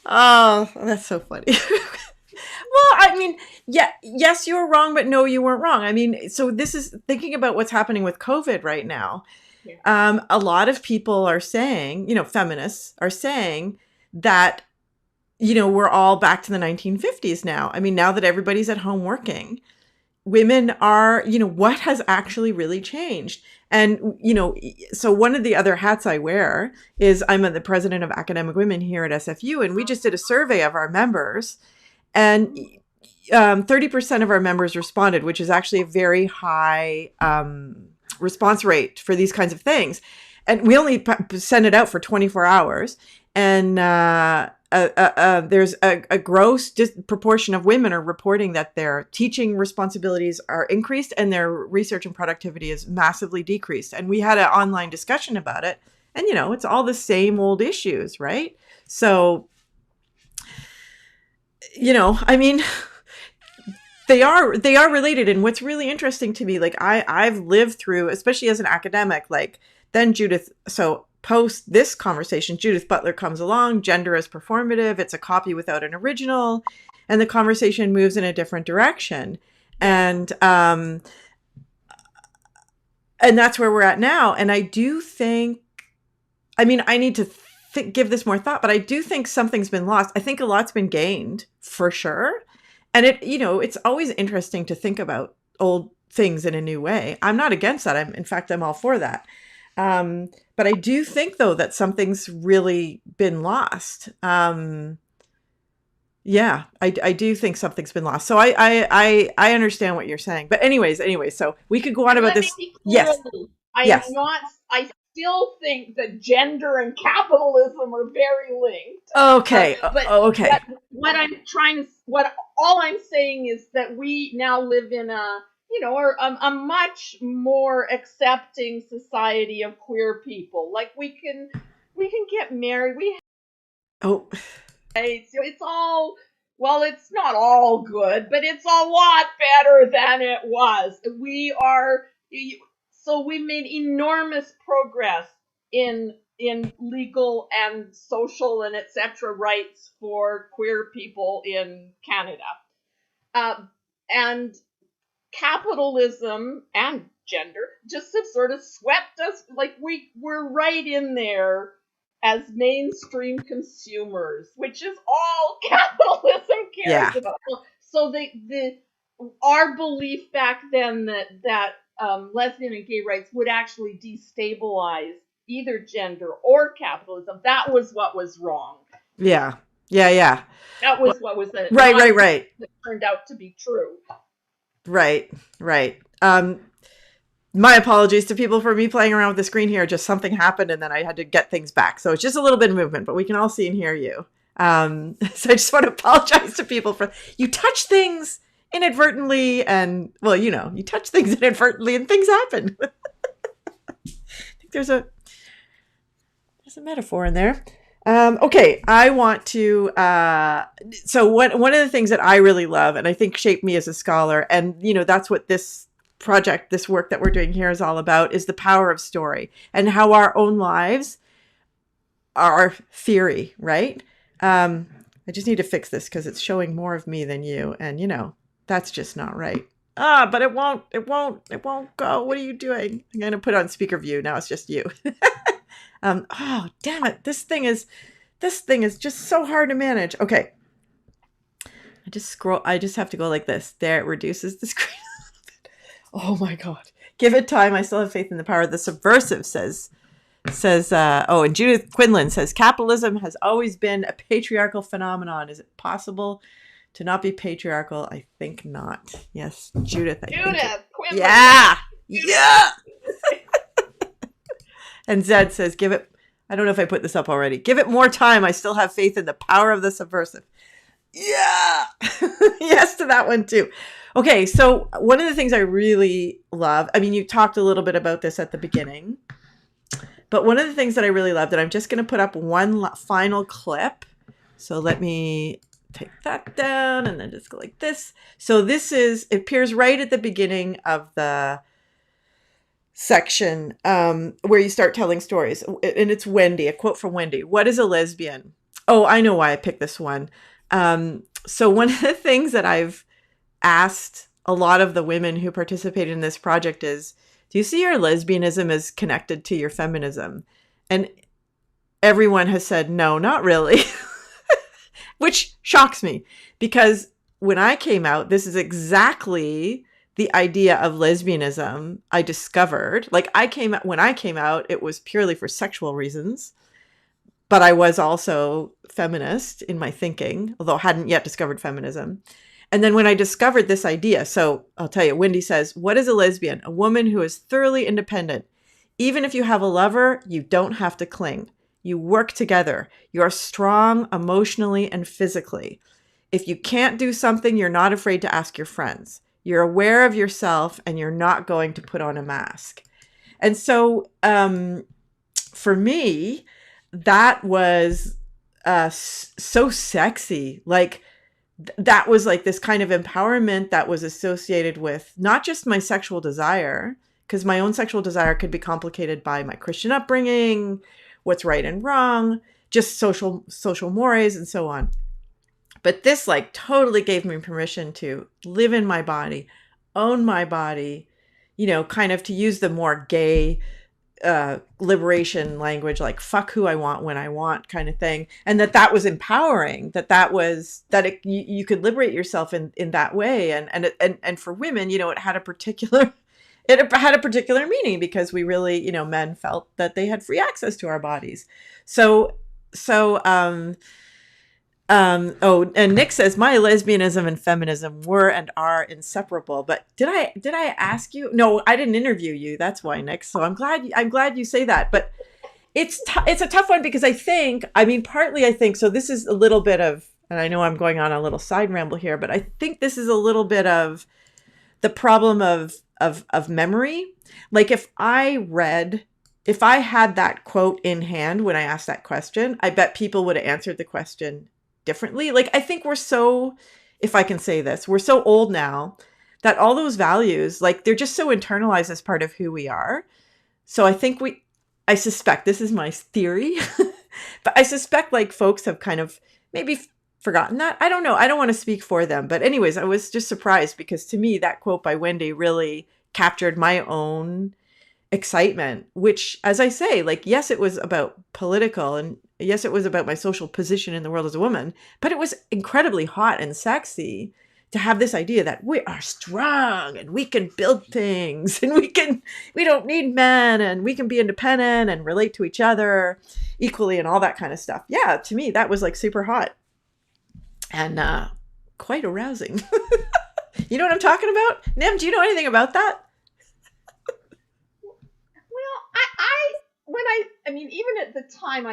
Oh, that's so funny. Well, I mean, yeah, yes, you were wrong, but no, you weren't wrong. I mean, so this is thinking about what's happening with COVID right now. Yeah. A lot of people are saying, feminists are saying that, we're all back to the 1950s now. I mean, now that everybody's at home working, women are, what has actually really changed? And, so one of the other hats I wear is I'm the president of Academic Women here at SFU, and we just did a survey of our members, and 30% of our members responded, which is actually a very high response rate for these kinds of things. And we only send it out for 24 hours. And there's a gross proportion of women are reporting that their teaching responsibilities are increased and their research and productivity is massively decreased. And we had an online discussion about it. And, it's all the same old issues, right? So, I mean, they are related. And what's really interesting to me, like I've lived through, especially as an academic, like then Judith, so post this conversation, Judith Butler comes along, gender is performative, it's a copy without an original, and the conversation moves in a different direction. And that's where we're at now. And I do think, I mean, I need to give this more thought, but I do think something's been lost. I think a lot's been gained for sure. And it's always interesting to think about old things in a new way. I'm not against that. In fact, I'm all for that. But I do think, though, that something's really been lost. Yeah, I do think something's been lost. So I understand what you're saying. But anyways, so we could go on And about let me this. be clear, Yes, I am yes. not, I still think that gender and capitalism are very linked. Okay, But okay. what I'm trying to, what all I'm saying is that we now live in a, a much more accepting society of queer people. Like we can get married. We Oh, it's all, well, it's not all good, but it's a lot better than it was. We made enormous progress in legal and social and etc. rights for queer people in Canada. And capitalism and gender just have sort of swept us, like we're right in there as mainstream consumers, which is all capitalism cares yeah, about. So the our belief back then that lesbian and gay rights would actually destabilize either gender or capitalism, that was what was wrong. yeah, yeah. That Well, was what was right, not right, right, that turned out to be true. right, right. My apologies to people for me playing around with the screen here. Just something happened and then I had to get things back. So it's just a little bit of movement, but we can all see and hear you. So I just want to apologize to people for you touch things inadvertently and well, you touch things inadvertently and things happen. I think there's a metaphor in there. Okay, I want to. So one of the things that I really love, and I think shaped me as a scholar, and that's what this project, this work that we're doing here is all about, is the power of story and how our own lives are theory, right? I just need to fix this because it's showing more of me than you, and that's just not right. But it won't go. What are you doing? I'm gonna put on speaker view now. It's just you. Oh damn it! This thing is just so hard to manage. Okay, I just have to go like this. There, it reduces the screen. Oh my god! Give it time. I still have faith in the power. The subversive says. And Judith Quinlan says capitalism has always been a patriarchal phenomenon. Is it possible to not be patriarchal? I think not. Yes, Judith. Judith Quinlan. Yeah, yeah. And Zed says, give it, I don't know if I put this up already. Give it more time. I still have faith in the power of the subversive. Yeah. Yes to that one too. Okay. So one of the things I really love, I mean, you talked a little bit about this at the beginning, but one of the things that I really loved, and I'm just going to put up one final clip. So let me take that down and then just go like this. So it appears right at the beginning of the section where you start telling stories, and it's Wendy, a quote from Wendy. What is a lesbian? Oh, I know why I picked this one. So one of the things that I've asked a lot of the women who participated in this project is, do you see your lesbianism as connected to your feminism? And everyone has said, no, not really, which shocks me because when I came out, this is exactly the idea of lesbianism I discovered. Like when I came out, it was purely for sexual reasons, but I was also feminist in my thinking, although I hadn't yet discovered feminism. And then when I discovered this idea, so I'll tell you, Wendy says, what is a lesbian? A woman who is thoroughly independent. Even if you have a lover, you don't have to cling. You work together. You're strong emotionally and physically. If you can't do something, you're not afraid to ask your friends. You're aware of yourself and you're not going to put on a mask. And so for me, that was so sexy. Like that was like this kind of empowerment that was associated with not just my sexual desire, because my own sexual desire could be complicated by my Christian upbringing, what's right and wrong, just social mores and so on. But this like totally gave me permission to live in my body, own my body, kind of to use the more gay liberation language, like fuck who I want when I want kind of thing. And that was empowering, you could liberate yourself in that way. And for women, it had a particular it had a particular meaning because we really, men felt that they had free access to our bodies. So, oh, and Nick says my lesbianism and feminism were and are inseparable. But did I ask you? No, I didn't interview you. That's why, Nick. So I'm glad you say that. But it's a tough one because I mean, partly I think so. This is a little bit of, and I know I'm going on a little side ramble here, but I think this is a little bit of the problem of memory. Like if I had that quote in hand when I asked that question, I bet people would have answered the question differently. Like I think we're so, if I can say this, we're so old now that all those values, like they're just so internalized as part of who we are. So I suspect this is my theory, but I suspect like folks have kind of maybe forgotten that. I don't know. I don't want to speak for them. But anyways, I was just surprised because to me, that quote by Wendy really captured my own excitement, which, as I say, like, yes, it was about political and yes, it was about my social position in the world as a woman, but it was incredibly hot and sexy to have this idea that we are strong and we can build things and we don't need men and we can be independent and relate to each other equally and all that kind of stuff. Yeah, to me, that was like super hot and quite arousing. You know what I'm talking about? Nym, do you know anything about that? Well, I mean, even at the time,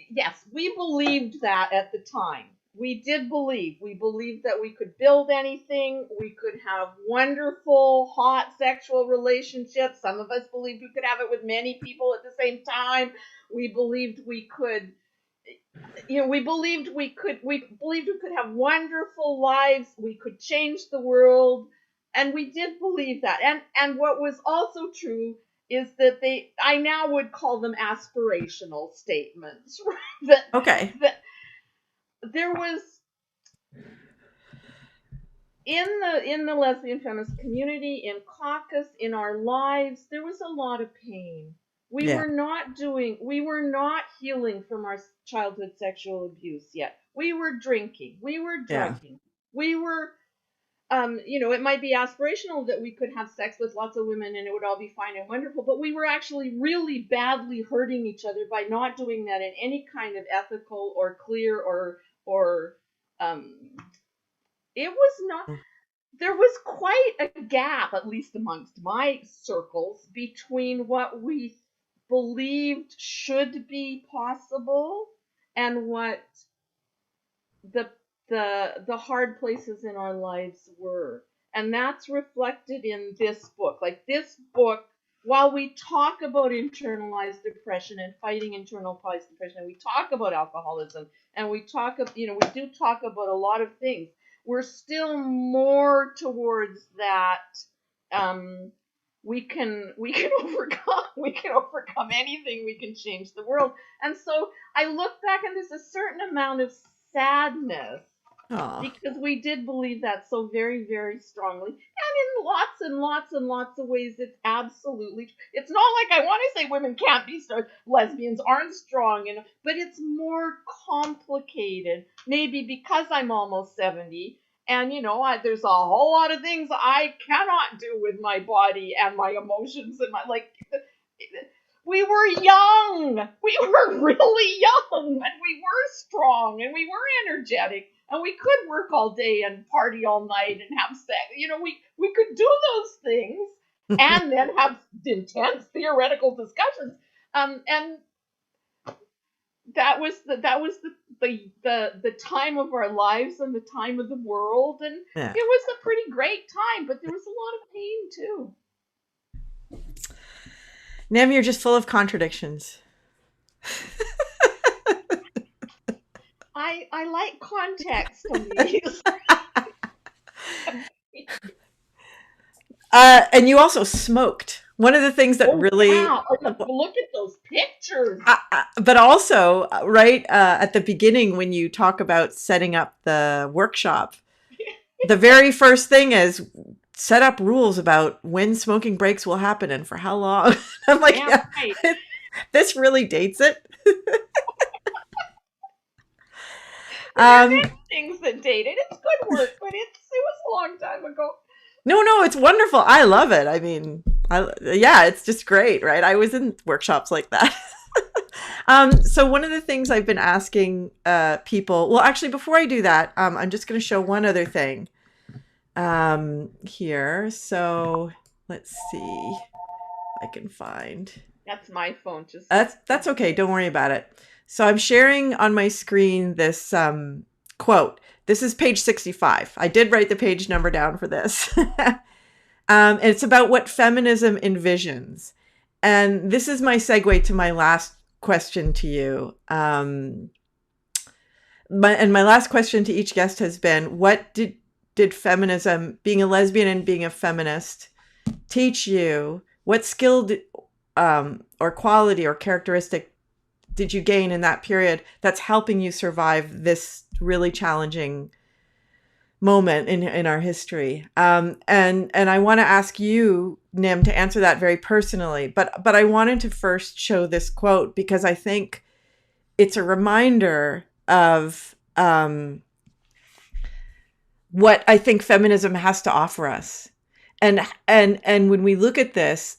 yes, we believed that at the time. We did believe. We believed that we could build anything. We could have wonderful, hot sexual relationships. Some of us believed we could have it with many people at the same time. We believed we could, we believed we could have wonderful lives. We could change the world, and we did believe that. And what was also true is that I now would call them aspirational statements. Right? Okay. That there was in the lesbian feminist community, in caucus, in our lives, there was a lot of pain. We Yeah. were not healing from our childhood sexual abuse yet. We were drinking, we were Yeah. drugging, we were it might be aspirational that we could have sex with lots of women and it would all be fine and wonderful, but we were actually really badly hurting each other by not doing that in any kind of ethical or clear or um it was not there was quite a gap, at least amongst my circles, between what we believed should be possible and what the the hard places in our lives were. And that's reflected in this book. Like this book, while we talk about internalized depression and fighting internalized depression, and we talk about alcoholism, and we we do talk about a lot of things, we're still more towards that. Um, we can overcome anything. We can change the world. And so I look back and there's a certain amount of sadness Oh. because we did believe that so very, very strongly. And in lots and lots and lots of ways, it's absolutely, it's not like I want to say women can't be strong, lesbians aren't strong, but it's more complicated. Maybe because I'm almost 70. And, there's a whole lot of things I cannot do with my body and my emotions and we were young. We were really young and we were strong and we were energetic and we could work all day and party all night and have sex. We could do those things and then have intense theoretical discussions. And that was the time of our lives and the time of the world, and Yeah. it was a pretty great time, but there was a lot of pain too. Nym, you're just full of contradictions. I like context on these. And you also smoked. One of the things that really, Wow! Look at those pictures. but also, right at the beginning, when you talk about setting up the workshop, the very first thing is set up rules about when smoking breaks will happen and for how long. I'm like, yeah, Right. this really dates it. There's many things that dated. It's good work, but it was a long time ago. No, it's wonderful. I love it. I mean, Yeah, it's just great, right? I was in workshops like that. So one of the things I've been asking people, well, actually, before I do that, I'm just going to show one other thing here. So let's see if I can find. That's my phone. Just That's okay. Don't worry about it. So I'm sharing on my screen this quote. This is page 65. I did write the page number down for this. It's about what feminism envisions. And this is my segue to my last question to you. My last question to each guest has been, what did feminism, being a lesbian and being a feminist, teach you? What skill or quality or characteristic did you gain in that period that's helping you survive this really challenging moment in our history? And I want to ask you, Nym, to answer that very personally. But I wanted to first show this quote because I think it's a reminder of what I think feminism has to offer us. And when we look at this,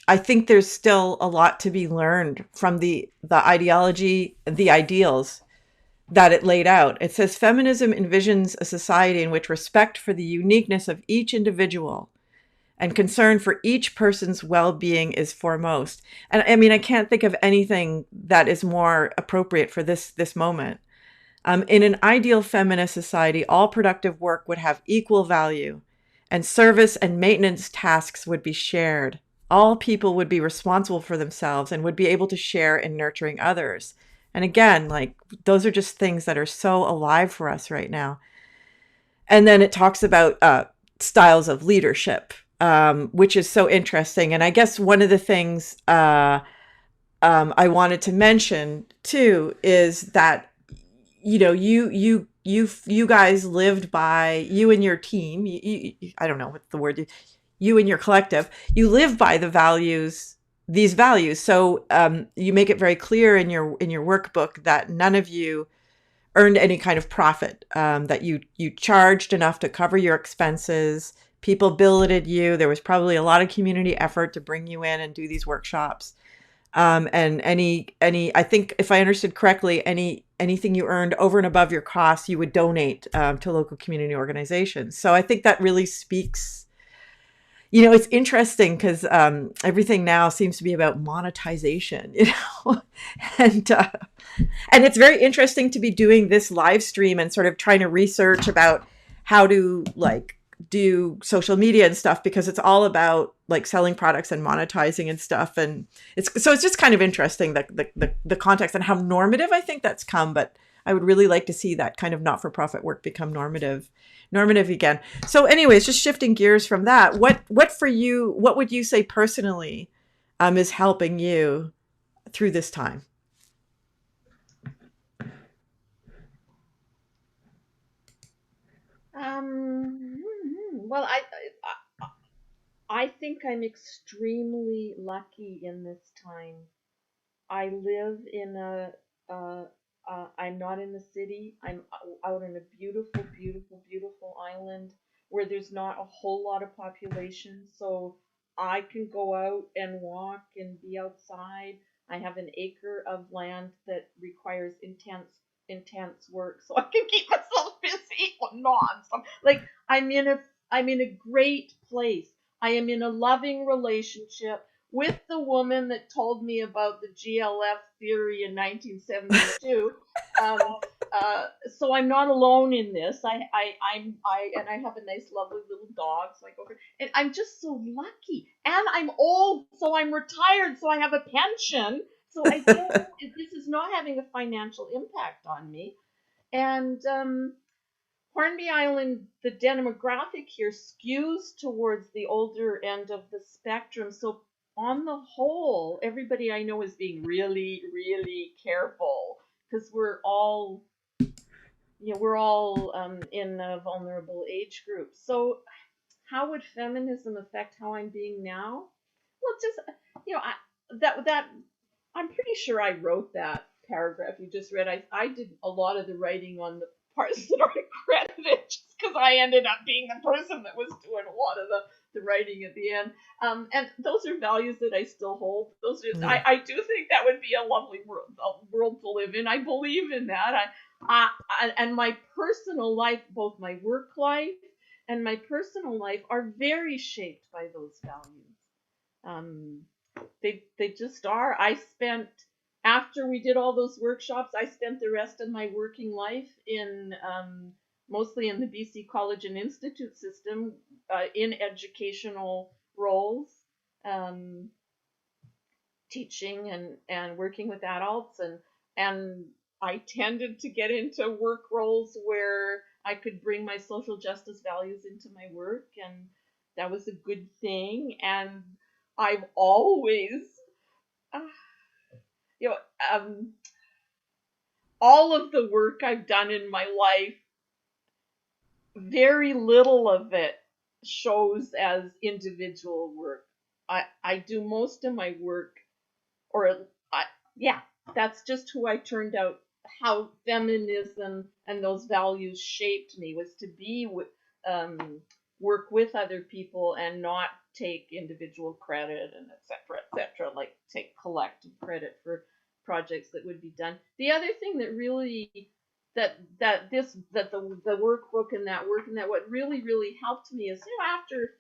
I think there's still a lot to be learned from the ideology, the ideals that it laid out. It says feminism envisions a society in which respect for the uniqueness of each individual and concern for each person's well-being is foremost. And I mean, I can't think of anything that is more appropriate for this moment. In an ideal feminist society, all productive work would have equal value, and service and maintenance tasks would be shared. All people would be responsible for themselves and would be able to share in nurturing others. And again, like, those are just things that are so alive for us right now. And then it talks about styles of leadership, which is so interesting. And I guess one of the things I wanted to mention too is that, you know, you guys lived by, you and your team, I don't know what the word, you and your collective, you live by these values. So you make it very clear in your workbook that none of you earned any kind of profit, that you charged enough to cover your expenses. People billeted you. There was probably a lot of community effort to bring you in and do these workshops. And I think if I understood correctly, anything you earned over and above your costs, you would donate to local community organizations. So I think that really speaks. You know, it's interesting because everything now seems to be about monetization. You know, and it's very interesting to be doing this live stream and sort of trying to research about how to like do social media and stuff, because it's all about like selling products and monetizing and stuff. And it's just kind of interesting, the context and how normative I think that's come. But I would really like to see that kind of not-for-profit work become normative again. So anyways, just shifting gears from that, what for you, what would you say personally is helping you through this time? Well, I think I'm extremely lucky in this time. I live in I'm not in the city. I'm out on a beautiful, beautiful, beautiful island where there's not a whole lot of population. So I can go out and walk and be outside. I have an acre of land that requires intense work, so I can keep myself busy. Well, non-stop. Like I'm in a great place. I am in a loving relationship with the woman that told me about the GLF theory in 1972. Um, so I'm not alone in this. And I have a nice, lovely little dog. So I go over, and I'm just so lucky. And I'm old, so I'm retired, so I have a pension. So I don't. This is not having a financial impact on me. And Hornby Island, the demographic here skews towards the older end of the spectrum. So, on the whole, everybody I know is being really, really careful because we're all in a vulnerable age group. So, how would feminism affect how I'm being now? Well, just you know, I, that I'm pretty sure I wrote that paragraph you just read. I did a lot of the writing on parts that are accredited just because I ended up being the person that was doing a lot of the writing at the end. And those are values that I still hold. Those are, Yeah. I do think that would be a lovely world to live in. I believe in that. And my personal life, both my work life and my personal life, are very shaped by those values. Um, they just are. I spent After we did all those workshops, I spent the rest of my working life in mostly in the BC College and Institute system in educational roles, um, teaching and working with adults, and I tended to get into work roles where I could bring my social justice values into my work, and that was a good thing. And I've always uh, you know, all of the work I've done in my life, very little of it shows as individual work. I do most of my work, or I, yeah, that's just who I turned out. How feminism and those values shaped me was to be with, work with other people and not take individual credit and etc. Like take collective credit for projects that would be done. The other thing that really the workbook and that work and that what really helped me is, after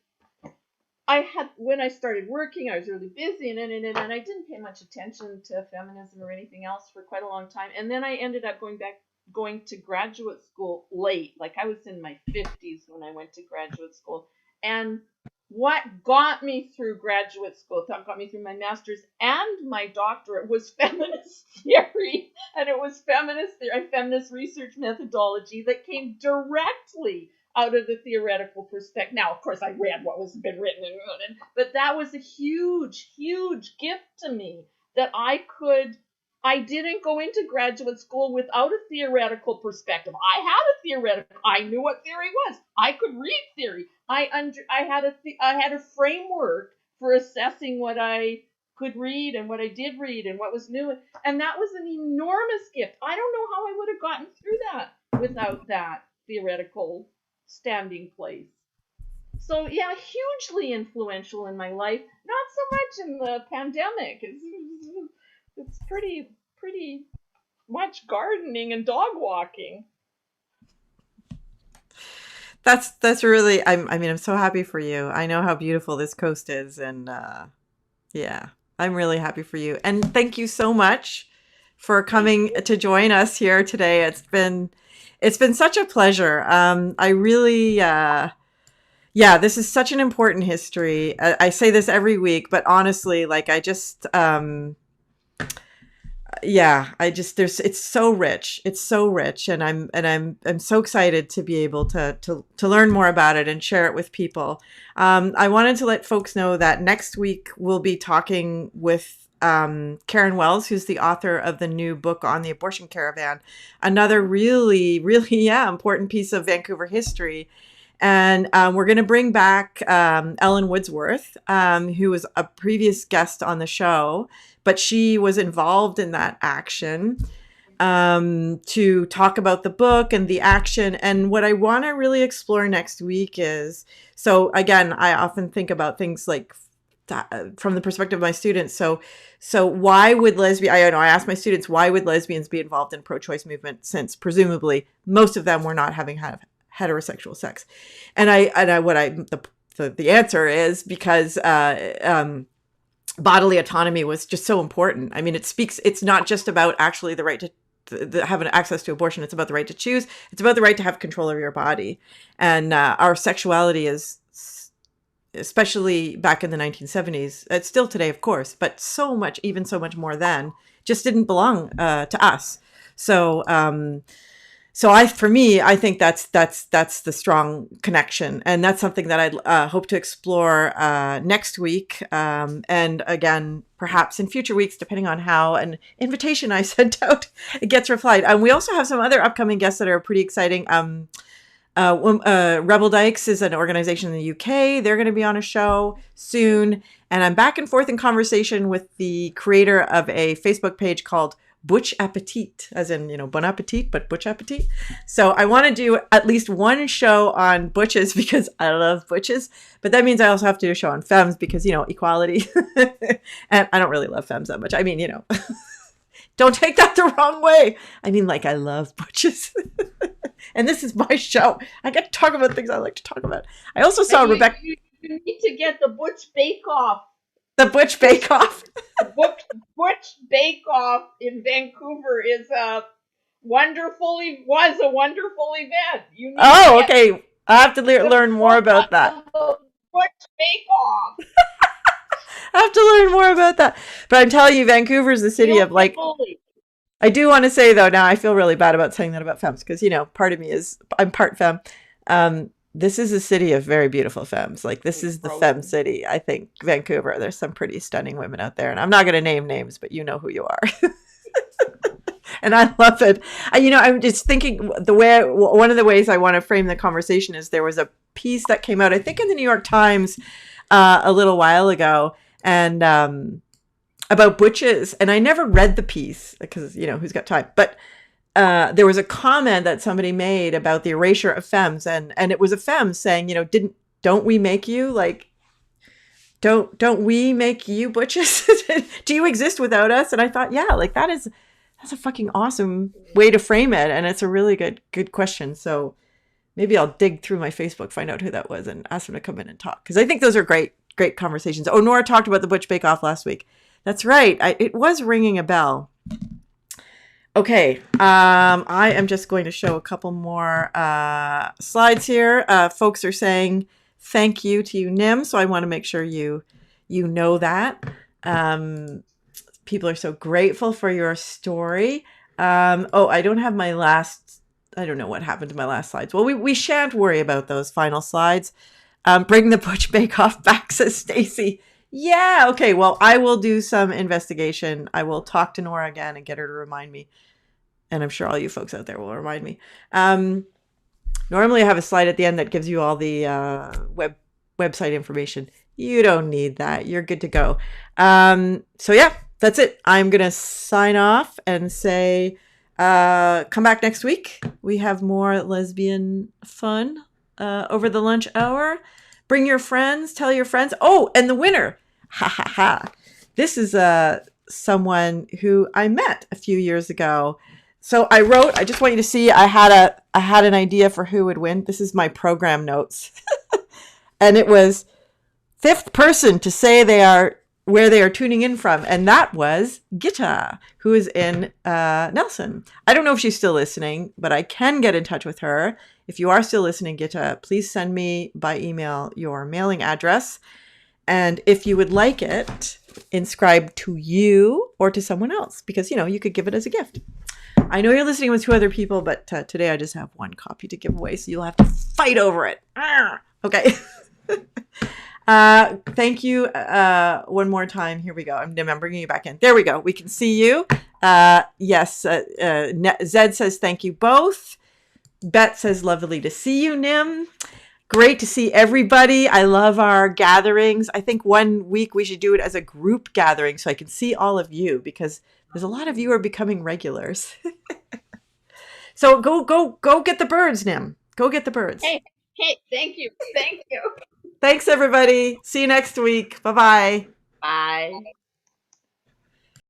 when I started working, I was really busy and I didn't pay much attention to feminism or anything else for quite a long time. And then I ended up going to graduate school late. Like I was in my 50s when I went to graduate school. And what got me through graduate school, got me through my master's and my doctorate, was feminist theory. And it was feminist research methodology that came directly out of the theoretical perspective. Now, of course, I read what was been written, but that was a huge gift to me that I didn't go into graduate school without a theoretical perspective. I knew what theory was. I could read theory. I had a framework for assessing what I could read and what I did read and what was new. And that was an enormous gift. I don't know how I would have gotten through that without that theoretical standing place. So yeah, hugely influential in my life. Not so much in the pandemic. It's pretty much gardening and dog walking. That's really, I mean, I'm so happy for you. I know how beautiful this coast is, and yeah, I'm really happy for you. And thank you so much for coming to join us here today. It's been such a pleasure. I really yeah, this is such an important history. I say this every week, but honestly, like I just yeah, it's so rich. It's so rich, and I'm so excited to be able to learn more about it and share it with people. I wanted to let folks know that next week we'll be talking with Karen Wells, who's the author of the new book on the abortion caravan, another really yeah, important piece of Vancouver history. And we're going to bring back Ellen Woodsworth, who was a previous guest on the show, but she was involved in that action, to talk about the book and the action. And what I want to really explore next week is, so again, I often think about things like from the perspective of my students. So why would I ask my students, why would lesbians be involved in pro-choice movement, since presumably most of them were not having heterosexual sex? And the answer is because bodily autonomy was just so important. I mean, it's not just about actually the right to have access to abortion. It's about the right to choose. It's about the right to have control over your body. And our sexuality is, especially back in the 1970s, it's still today, of course, but so much more then, just didn't belong to us. So for me, I think that's the strong connection, and that's something that I hope to explore next week, and again, perhaps in future weeks, depending on how an invitation I sent out gets replied. We also have some other upcoming guests that are pretty exciting. Rebel Dykes is an organization in the UK. They're going to be on a show soon, and I'm back and forth in conversation with the creator of a Facebook page called Butch Appetit, as in, Bon Appetit, but Butch Appetit. So I want to do at least one show on butches because I love butches. But that means I also have to do a show on femmes because, equality. And I don't really love femmes that much. I mean, don't take that the wrong way. I mean, like, I love butches. And this is my show. I get to talk about things I like to talk about. I also saw Rebecca. You need to get the Butch Bake Off. The Butch Bake Off. The Butch Bake Off in Vancouver was a wonderful event. Okay. I have to learn more about that. Butch Bake Off. I have to learn more about that. But I'm telling you, Vancouver is the city of like. I do want to say though, now I feel really bad about saying that about femmes because part of me is I'm part femme. This is a city of very beautiful femmes. Like this is the femme city. I think Vancouver. There's some pretty stunning women out there, and I'm not going to name names, but you know who you are. And I love it. I'm just thinking one of the ways I want to frame the conversation is there was a piece that came out, I think in the New York Times a little while ago, and about butches. And I never read the piece because, who's got time? But there was a comment that somebody made about the erasure of femmes, and it was a femme saying, don't we make you like, don't we make you butches? Do you exist without us? And I thought, yeah, like that's a fucking awesome way to frame it. And it's a really good question. So maybe I'll dig through my Facebook, find out who that was and ask them to come in and talk. Cause I think those are great conversations. Oh, Nora talked about the Butch Bake Off last week. That's right. It was ringing a bell. Okay. I am just going to show a couple more slides here. Folks are saying thank you to you, Nym. So I want to make sure you know that. People are so grateful for your story. I don't have my last, I don't know what happened to my last slides. Well, we shan't worry about those final slides. Bring the Butch Bake Off back, says Stacy. Yeah, okay. Well, I will do some investigation. I will talk to Nora again and get her to remind me. And I'm sure all you folks out there will remind me. Normally I have a slide at the end that gives you all the website information. You don't need that. You're good to go. So yeah, that's it. I'm going to sign off and say, come back next week. We have more lesbian fun over the lunch hour. Bring your friends, tell your friends. Oh, and the winner. Ha ha ha. This is someone who I met a few years ago. So I just want you to see, I had an idea for who would win. This is my program notes. And it was 5th person to say where they are tuning in from. And that was Gitta, who is in Nelson. I don't know if she's still listening, but I can get in touch with her. If you are still listening, Gitta, please send me by email your mailing address. And if you would like it inscribed to you or to someone else, because, you could give it as a gift. I know you're listening with 2 other people, but today I just have 1 copy to give away, so you'll have to fight over it. Okay. Thank you one more time. Here we go. I'm bringing you back in. There we go. We can see you. Yes. Zed says thank you both. Bet says lovely to see you, Nym. Great to see everybody. I love our gatherings. I think one week we should do it as a group gathering so I can see all of you, because there's a lot of you who are becoming regulars. So go get the birds, Nym. Go get the birds. Hey, thank you. Thanks, everybody. See you next week. Bye-bye. Bye.